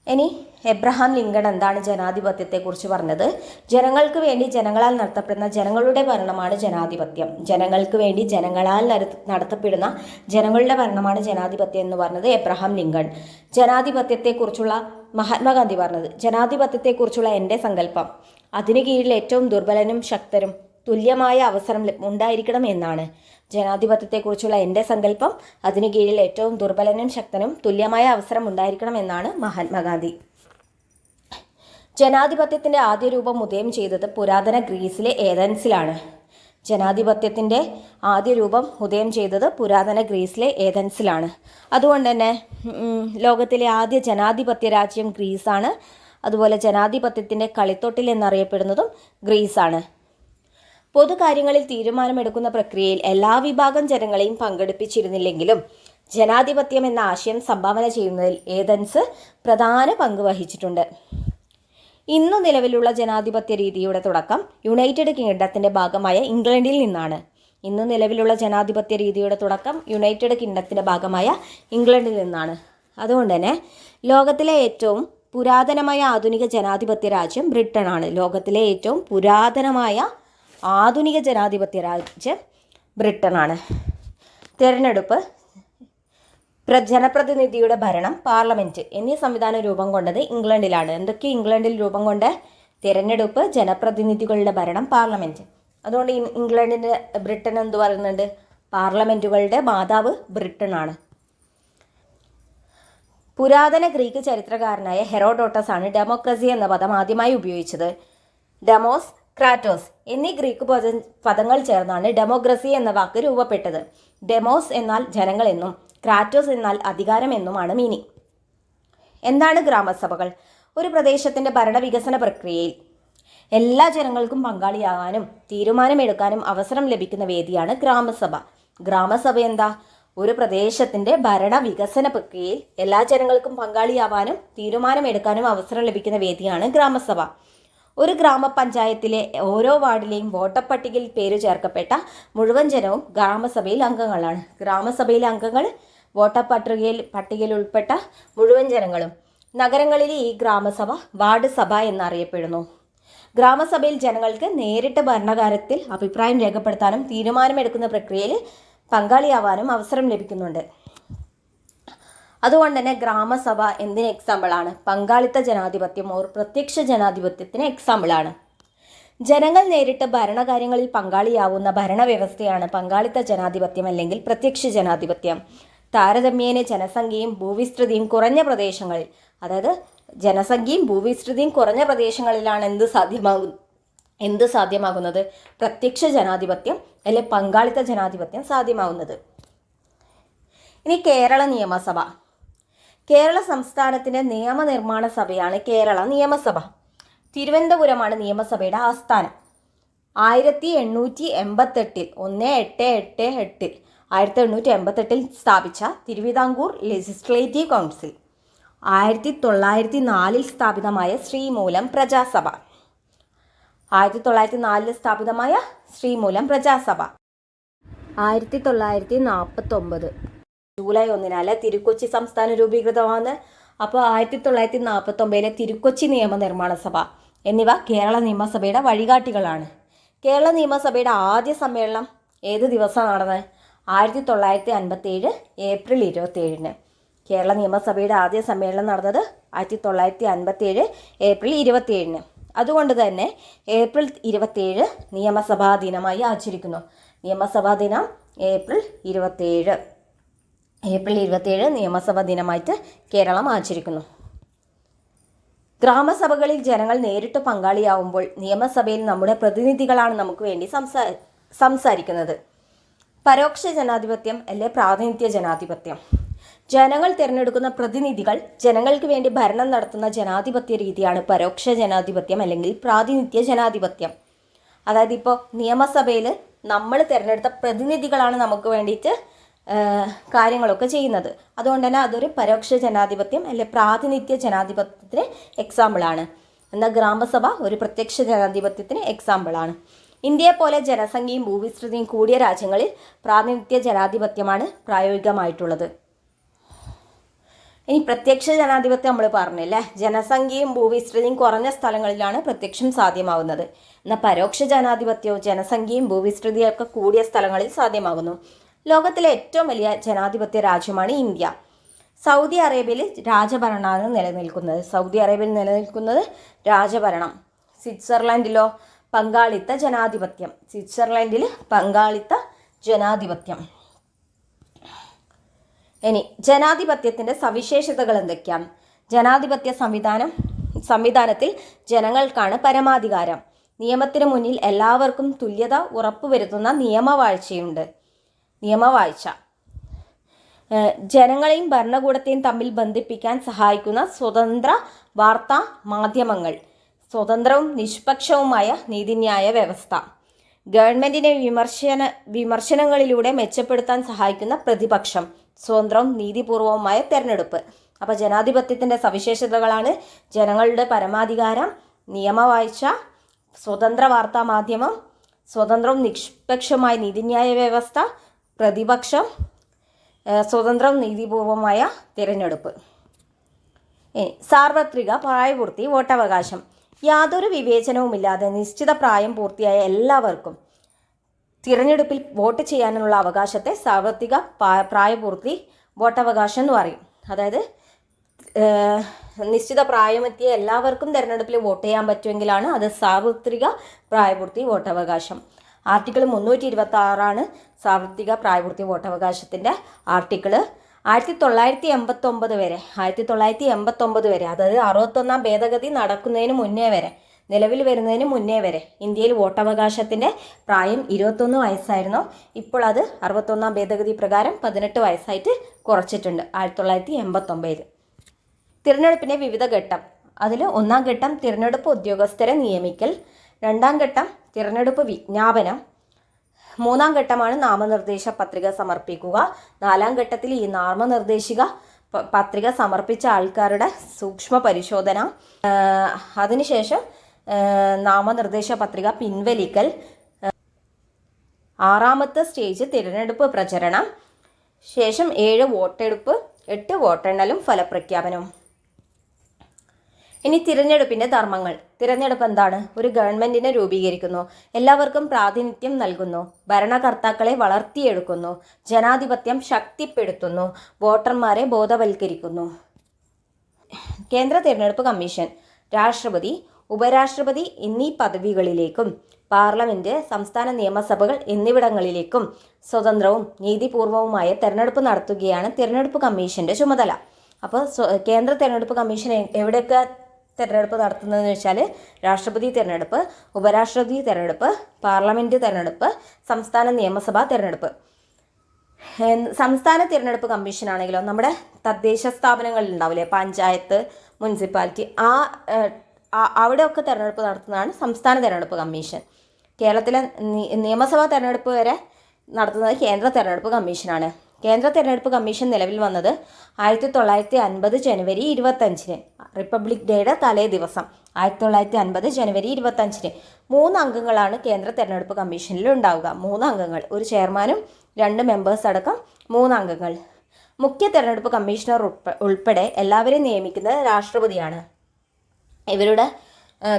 ഇനി എബ്രഹാം ലിങ്കൺ എന്താണ് ജനാധിപത്യത്തെക്കുറിച്ച് പറഞ്ഞത്? ജനങ്ങൾക്ക് വേണ്ടി ജനങ്ങളാൽ നടത്തപ്പെടുന്ന ജനങ്ങളുടെ ഭരണമാണ് ജനാധിപത്യം. ജനങ്ങൾക്ക് വേണ്ടി ജനങ്ങളാൽ നടത്തപ്പെടുന്ന ജനങ്ങളുടെ ഭരണമാണ് ജനാധിപത്യം എന്ന് പറഞ്ഞത് എബ്രഹാം ലിങ്കൺ. ജനാധിപത്യത്തെക്കുറിച്ചുള്ള മഹാത്മാഗാന്ധി പറഞ്ഞത്, ജനാധിപത്യത്തെക്കുറിച്ചുള്ള എൻ്റെ സങ്കല്പം അതിനു കീഴിൽ ഏറ്റവും ദുർബലനും ശക്തരും തുല്യമായ അവസരം ഉണ്ടായിരിക്കണം എന്നാണ്. ജനാധിപത്യത്തെക്കുറിച്ചുള്ള എൻ്റെ സങ്കല്പം അതിനു കീഴിൽ ഏറ്റവും ദുർബലനും ശക്തനും തുല്യമായ അവസരം ഉണ്ടായിരിക്കണം എന്നാണ് മഹാത്മാഗാന്ധി. ജനാധിപത്യത്തിൻ്റെ ആദ്യ രൂപം ഉദയം ചെയ്തത് പുരാതന ഗ്രീസിലെ ഏതൻസിലാണ്. ജനാധിപത്യത്തിൻ്റെ ആദ്യ രൂപം ഉദയം ചെയ്തത് പുരാതന ഗ്രീസിലെ ഏതൻസിലാണ്. അതുകൊണ്ട് തന്നെ ലോകത്തിലെ ആദ്യ ജനാധിപത്യ രാജ്യം ഗ്രീസാണ്. അതുപോലെ ജനാധിപത്യത്തിൻ്റെ കളിത്തൊട്ടിൽ എന്നറിയപ്പെടുന്നതും ഗ്രീസാണ്. പൊതുകാര്യങ്ങളിൽ തീരുമാനമെടുക്കുന്ന പ്രക്രിയയിൽ എല്ലാ വിഭാഗം ജനങ്ങളെയും പങ്കെടുപ്പിച്ചിരുന്നില്ലെങ്കിലും ജനാധിപത്യം എന്ന ആശയം സംഭാവന ചെയ്യുന്നതിൽ ഏതൻസ് പ്രധാന പങ്ക് വഹിച്ചിട്ടുണ്ട്. ഇന്നു നിലവിലുള്ള ജനാധിപത്യ രീതിയുടെ തുടക്കം യുണൈറ്റഡ് കിങ്ഡത്തിൻ്റെ ഭാഗമായ ഇംഗ്ലണ്ടിൽ നിന്നാണ്. ഇന്നു നിലവിലുള്ള ജനാധിപത്യ രീതിയുടെ തുടക്കം യുണൈറ്റഡ് കിങ്ഡത്തിൻ്റെ ഭാഗമായ ഇംഗ്ലണ്ടിൽ നിന്നാണ്. അതുകൊണ്ട് തന്നെ ലോകത്തിലെ ഏറ്റവും പുരാതനമായ ആധുനിക ജനാധിപത്യ രാജ്യം ബ്രിട്ടനാണ്. ലോകത്തിലെ ഏറ്റവും പുരാതനമായ ആധുനിക ജനാധിപത്യ രാജ്യം ബ്രിട്ടനാണ്. തിരഞ്ഞെടുപ്പ്, ജനപ്രതിനിധിയുടെ ഭരണം, പാർലമെൻറ്റ് എന്നീ സംവിധാനം രൂപം കൊണ്ടത് ഇംഗ്ലണ്ടിലാണ്. എന്തൊക്കെ ഇംഗ്ലണ്ടിൽ രൂപം കൊണ്ട്? തിരഞ്ഞെടുപ്പ്, ജനപ്രതിനിധികളുടെ ഭരണം, പാർലമെൻറ്റ്. അതുകൊണ്ട് ബ്രിട്ടൻ എന്ത് പറയുന്നുണ്ട്? പാർലമെൻറ്റുകളുടെ മാതാവ് ബ്രിട്ടനാണ്. പുരാതന ഗ്രീക്ക് ചരിത്രകാരനായ ഹെറോഡോട്ടസ് ആണ് ഡെമോക്രസി എന്ന പദം ആദ്യമായി ഉപയോഗിച്ചത്. ഡെമോസ്, ക്രാറ്റോസ് എന്നീ ഗ്രീക്ക് പദങ്ങൾ ചേർന്നാണ് ഡെമോക്രസി എന്ന വാക്ക് രൂപപ്പെട്ടത്. ഡെമോസ് എന്നാൽ ജനങ്ങൾ എന്നും ക്രാറ്റോസ് എന്നാൽ അധികാരം എന്നുമാണ് മീനിങ്. എന്താണ് ഗ്രാമസഭകൾ? ഒരു പ്രദേശത്തിൻ്റെ ഭരണവികസന പ്രക്രിയയിൽ എല്ലാ ജനങ്ങൾക്കും പങ്കാളിയാകാനും തീരുമാനമെടുക്കാനും അവസരം ലഭിക്കുന്ന വേദിയാണ് ഗ്രാമസഭ. ഗ്രാമസഭ എന്താ? ഒരു പ്രദേശത്തിൻ്റെ ഭരണവികസന പ്രക്രിയയിൽ എല്ലാ ജനങ്ങൾക്കും പങ്കാളിയാവാനും തീരുമാനമെടുക്കാനും അവസരം ലഭിക്കുന്ന വേദിയാണ് ഗ്രാമസഭ. ഒരു ഗ്രാമപഞ്ചായത്തിലെ ഓരോ വാർഡിലെയും വോട്ടർ പട്ടികയിൽ പേര് ചേർക്കപ്പെട്ട മുഴുവൻ ജനവും ഗ്രാമസഭയിൽ അംഗങ്ങളാണ്. ഗ്രാമസഭയിലെ അംഗങ്ങൾ വോട്ടർ പട്ടികയിൽ ഉൾപ്പെട്ട മുഴുവൻ ജനങ്ങളും. നഗരങ്ങളിലെ ഈ ഗ്രാമസഭ വാർഡ് സഭ എന്നറിയപ്പെടുന്നു. ഗ്രാമസഭയിൽ ജനങ്ങൾക്ക് നേരിട്ട് ഭരണകാര്യത്തിൽ അഭിപ്രായം രേഖപ്പെടുത്താനും തീരുമാനമെടുക്കുന്ന പ്രക്രിയയിൽ പങ്കാളിയാവാനും അവസരം ലഭിക്കുന്നുണ്ട്. അതുകൊണ്ട് തന്നെ ഗ്രാമസഭ എന്തിന് എക്സാമ്പിളാണ്? പങ്കാളിത്ത ജനാധിപത്യം ഓർ പ്രത്യക്ഷ ജനാധിപത്യത്തിന് എക്സാമ്പിളാണ്. ജനങ്ങൾ നേരിട്ട് ഭരണകാര്യങ്ങളിൽ പങ്കാളിയാവുന്ന ഭരണവ്യവസ്ഥയാണ് പങ്കാളിത്ത ജനാധിപത്യം അല്ലെങ്കിൽ പ്രത്യക്ഷ ജനാധിപത്യം. താരതമ്യേന ജനസംഖ്യയും ഭൂവിസ്തൃതിയും കുറഞ്ഞ പ്രദേശങ്ങളിൽ, അതായത് ജനസംഖ്യയും ഭൂവിസ്തൃതിയും കുറഞ്ഞ പ്രദേശങ്ങളിലാണ് എന്ത് സാധ്യമാകുന്നത്? പ്രത്യക്ഷ ജനാധിപത്യം അല്ലെ പങ്കാളിത്ത ജനാധിപത്യം സാധ്യമാവുന്നത്. ഇനി കേരള നിയമസഭ. കേരള സംസ്ഥാനത്തിൻ്റെ നിയമനിർമ്മാണ സഭയാണ് കേരള നിയമസഭ. തിരുവനന്തപുരമാണ് നിയമസഭയുടെ ആസ്ഥാനം. 1888 1888 സ്ഥാപിച്ച തിരുവിതാംകൂർ ലെജിസ്ലേറ്റീവ് കൗൺസിൽ, 1904 സ്ഥാപിതമായ ശ്രീമൂലം പ്രജാസഭ, 1904 സ്ഥാപിതമായ ശ്രീമൂലം പ്രജാസഭ, 1949 ജൂലൈ 1 തിരുക്കൊച്ചി സംസ്ഥാനം രൂപീകൃതമാണ്. അപ്പോൾ 1949 തിരുക്കൊച്ചി നിയമനിർമ്മാണ സഭ എന്നിവ കേരള നിയമസഭയുടെ വഴികാട്ടികളാണ്. കേരള നിയമസഭയുടെ ആദ്യ സമ്മേളനം ഏത് ദിവസം നടന്നത്? 1957 ഏപ്രിൽ 27. കേരള നിയമസഭയുടെ ആദ്യ സമ്മേളനം നടന്നത് 1957 ഏപ്രിൽ 27. അതുകൊണ്ട് തന്നെ ഏപ്രിൽ 27 നിയമസഭാ ദിനമായി ആചരിക്കുന്നു. നിയമസഭാ ദിനം ഏപ്രിൽ 27. ഏപ്രിൽ 27 നിയമസഭാ ദിനമായിട്ട് കേരളം ആചരിക്കുന്നു. ഗ്രാമസഭകളിൽ ജനങ്ങൾ നേരിട്ട് പങ്കാളിയാവുമ്പോൾ നിയമസഭയിൽ നമ്മുടെ പ്രതിനിധികളാണ് നമുക്ക് വേണ്ടി സംസാരിക്കുന്നത്. പരോക്ഷ ജനാധിപത്യം അല്ലെ പ്രാതിനിധ്യ ജനാധിപത്യം. ജനങ്ങൾ തിരഞ്ഞെടുക്കുന്ന പ്രതിനിധികൾ ജനങ്ങൾക്ക് വേണ്ടി ഭരണം നടത്തുന്ന ജനാധിപത്യ രീതിയാണ് പരോക്ഷ ജനാധിപത്യം അല്ലെങ്കിൽ പ്രാതിനിധ്യ ജനാധിപത്യം. അതായത് ഇപ്പോൾ നിയമസഭയിൽ നമ്മൾ തിരഞ്ഞെടുത്ത പ്രതിനിധികളാണ് നമുക്ക് വേണ്ടിയിട്ട് കാര്യങ്ങളൊക്കെ ചെയ്യുന്നത്. അതുകൊണ്ട് തന്നെ അതൊരു പരോക്ഷ ജനാധിപത്യം അല്ലെ പ്രാതിനിധ്യ ജനാധിപത്യത്തിന് എക്സാമ്പിളാണ്. എന്നാൽ ഗ്രാമസഭ ഒരു പ്രത്യക്ഷ ജനാധിപത്യത്തിന് എക്സാമ്പിളാണ്. ഇന്ത്യയെ പോലെ ജനസംഖ്യയും ഭൂവിസ്തൃതിയും കൂടിയ രാജ്യങ്ങളിൽ പ്രാതിനിധ്യ ജനാധിപത്യമാണ് പ്രായോഗികമായിട്ടുള്ളത്. ഇനി പ്രത്യക്ഷ ജനാധിപത്യം നമ്മൾ പറഞ്ഞില്ലേ, ജനസംഖ്യയും ഭൂവിസ്തൃതിയും കുറഞ്ഞ സ്ഥലങ്ങളിലാണ് പ്രത്യക്ഷം സാധ്യമാകുന്നത്. എന്നാൽ പരോക്ഷ ജനാധിപത്യവും ജനസംഖ്യയും ഭൂവിസ്തൃതിയൊക്കെ കൂടിയ സ്ഥലങ്ങളിൽ സാധ്യമാകുന്നു. ലോകത്തിലെ ഏറ്റവും വലിയ ജനാധിപത്യ രാജ്യമാണ് ഇന്ത്യ. സൗദി അറേബ്യയിൽ രാജഭരണമാണ് നിലനിൽക്കുന്നത്. രാജഭരണം. സ്വിറ്റ്സർലൻഡിലോ പങ്കാളിത്ത ജനാധിപത്യം. സ്വിറ്റ്സർലൻഡിൽ പങ്കാളിത്ത ജനാധിപത്യം. ഇനി ജനാധിപത്യത്തിൻ്റെ സവിശേഷതകൾ എന്തൊക്കെയാണ്? ജനാധിപത്യ സംവിധാനത്തിൽ ജനങ്ങൾക്കാണ് പരമാധികാരം. നിയമത്തിന് മുന്നിൽ എല്ലാവർക്കും തുല്യത ഉറപ്പുവരുത്തുന്ന നിയമവാഴ്ച. ജനങ്ങളെയും ഭരണകൂടത്തെയും തമ്മിൽ ബന്ധിപ്പിക്കാൻ സഹായിക്കുന്ന സ്വതന്ത്ര വാർത്താ മാധ്യമങ്ങൾ. സ്വതന്ത്രവും നിഷ്പക്ഷവുമായ നീതിന്യായ വ്യവസ്ഥ. ഗവൺമെൻറ്റിനെ വിമർശനങ്ങളിലൂടെ മെച്ചപ്പെടുത്താൻ സഹായിക്കുന്ന പ്രതിപക്ഷം. സ്വതന്ത്രവും നീതിപൂർവവുമായ തെരഞ്ഞെടുപ്പ്. അപ്പോൾ ജനാധിപത്യത്തിൻ്റെ സവിശേഷതകളാണ് ജനങ്ങളുടെ പരമാധികാരം, നിയമവാഴ്ച, സ്വതന്ത്ര വാർത്താ മാധ്യമം, സ്വതന്ത്രവും നിഷ്പക്ഷമായ നീതിന്യായ വ്യവസ്ഥ, പ്രതിപക്ഷം, സ്വതന്ത്രവും നീതിപൂർവമായ തിരഞ്ഞെടുപ്പ്. സാർവത്രിക പ്രായപൂർത്തി വോട്ടവകാശം. യാതൊരു വിവേചനവുമില്ലാതെ നിശ്ചിത പ്രായം പൂർത്തിയായ എല്ലാവർക്കും തിരഞ്ഞെടുപ്പിൽ വോട്ട് ചെയ്യാനുള്ള അവകാശത്തെ സാർവത്രിക പ്രായപൂർത്തി വോട്ടവകാശം എന്ന് പറയും. അതായത് നിശ്ചിത പ്രായമെത്തിയ എല്ലാവർക്കും തിരഞ്ഞെടുപ്പിൽ വോട്ട് ചെയ്യാൻ പറ്റുമെങ്കിലാണ് അത് സാർവത്രിക പ്രായപൂർത്തി വോട്ടവകാശം. ആർട്ടിക്കിൾ 326 സാർവത്രിക പ്രായപൂർത്തി വോട്ടവകാശത്തിൻ്റെ ആർട്ടിക്കിൾ. 1989 വരെ, അതായത് 61ാം ഭേദഗതി നിലവിൽ വരുന്നതിന് മുന്നേ വരെ ഇന്ത്യയിൽ വോട്ടവകാശത്തിൻ്റെ പ്രായം 21 വയസ്സായിരുന്നു. ഇപ്പോൾ അത് 61ാം ഭേദഗതി പ്രകാരം 18 വയസ്സായിട്ട് കുറച്ചിട്ടുണ്ട് 1989. തിരഞ്ഞെടുപ്പിൻ്റെ വിവിധ ഘട്ടം. അതിൽ 1ാം ഘട്ടം തിരഞ്ഞെടുപ്പ് ഉദ്യോഗസ്ഥരെ നിയമിക്കൽ, 2ാം ഘട്ടം തിരഞ്ഞെടുപ്പ് വിജ്ഞാപനം, 3ാം ഘട്ടമാണ് നാമനിർദ്ദേശ പത്രിക സമർപ്പിക്കുക. 4ാം ഘട്ടത്തിൽ ഈ നാമനിർദ്ദേശിക പത്രിക സമർപ്പിച്ച ആൾക്കാരുടെ സൂക്ഷ്മ പരിശോധന, അതിനുശേഷം നാമനിർദ്ദേശ പത്രിക പിൻവലിക്കൽ, 6ാമത്തെ സ്റ്റേജ് തിരഞ്ഞെടുപ്പ് പ്രചരണം, ശേഷം 7 വോട്ടെടുപ്പ്, 8 വോട്ടെണ്ണലും ഫലപ്രഖ്യാപനവും. ഇനി തിരഞ്ഞെടുപ്പിൻ്റെ ധർമ്മങ്ങൾ. തിരഞ്ഞെടുപ്പ് എന്താണ്? ഒരു ഗവൺമെന്റിനെ രൂപീകരിക്കുന്നു, എല്ലാവർക്കും പ്രാതിനിധ്യം നൽകുന്നു, ഭരണകർത്താക്കളെ വളർത്തിയെടുക്കുന്നു, ജനാധിപത്യം ശക്തിപ്പെടുത്തുന്നു, വോട്ടർമാരെ ബോധവൽക്കരിക്കുന്നു. കേന്ദ്ര തിരഞ്ഞെടുപ്പ് കമ്മീഷൻ രാഷ്ട്രപതി, ഉപരാഷ്ട്രപതി എന്നീ പദവികളിലേക്കും പാർലമെന്റ്, സംസ്ഥാന നിയമസഭകൾ എന്നിവിടങ്ങളിലേക്കും സ്വതന്ത്രവും നീതിപൂർവവുമായ തെരഞ്ഞെടുപ്പ് നടത്തുകയാണ് തിരഞ്ഞെടുപ്പ് കമ്മീഷന്റെ ചുമതല. അപ്പോൾ കേന്ദ്ര തിരഞ്ഞെടുപ്പ് കമ്മീഷൻ എവിടെയൊക്കെ തിരഞ്ഞെടുപ്പ് നടത്തുന്നതെന്ന് വെച്ചാൽ രാഷ്ട്രപതി തിരഞ്ഞെടുപ്പ്, ഉപരാഷ്ട്രപതി തിരഞ്ഞെടുപ്പ്, പാർലമെന്റ് തിരഞ്ഞെടുപ്പ്, സംസ്ഥാന നിയമസഭാ തിരഞ്ഞെടുപ്പ്. സംസ്ഥാന തിരഞ്ഞെടുപ്പ് കമ്മീഷൻ ആണെങ്കിലോ നമ്മുടെ തദ്ദേശ സ്ഥാപനങ്ങളിൽ ഉണ്ടാവില്ലേ, പഞ്ചായത്ത്, മുനിസിപ്പാലിറ്റി, അവിടെയൊക്കെ തിരഞ്ഞെടുപ്പ് നടത്തുന്നതാണ് സംസ്ഥാന തിരഞ്ഞെടുപ്പ് കമ്മീഷൻ. കേരളത്തിലെ നിയമസഭാ തിരഞ്ഞെടുപ്പ് വരെ നടത്തുന്നത് കേന്ദ്ര തിരഞ്ഞെടുപ്പ് കമ്മീഷനാണ്. കേന്ദ്ര തിരഞ്ഞെടുപ്പ് കമ്മീഷൻ നിലവിൽ വന്നത് 1950 ജനുവരി 25-ന്, റിപ്പബ്ലിക് ഡേയുടെ തലേ ദിവസം 1950 ജനുവരി 25-ന്. 3 അംഗങ്ങളാണ് കേന്ദ്ര തിരഞ്ഞെടുപ്പ് കമ്മീഷനിൽ ഉണ്ടാവുക. 3 അംഗങ്ങൾ, ഒരു ചെയർമാനും 2 മെമ്പേഴ്സ് അടക്കം 3 അംഗങ്ങൾ. മുഖ്യ തിരഞ്ഞെടുപ്പ് കമ്മീഷണർ ഉൾപ്പെടെ എല്ലാവരെയും നിയമിക്കുന്നത് രാഷ്ട്രപതിയാണ്. ഇവരുടെ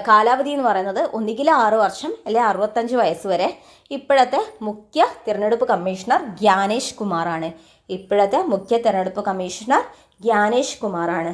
കാലാവധി എന്ന് പറയുന്നത് ഒന്നുകിൽ 6 വർഷം അല്ലെങ്കിൽ 65 വയസ്സ് വരെ. ഇപ്പോഴത്തെ മുഖ്യ തിരഞ്ഞെടുപ്പ് കമ്മീഷണർ ഗ്യാനേഷ് കുമാറാണ്.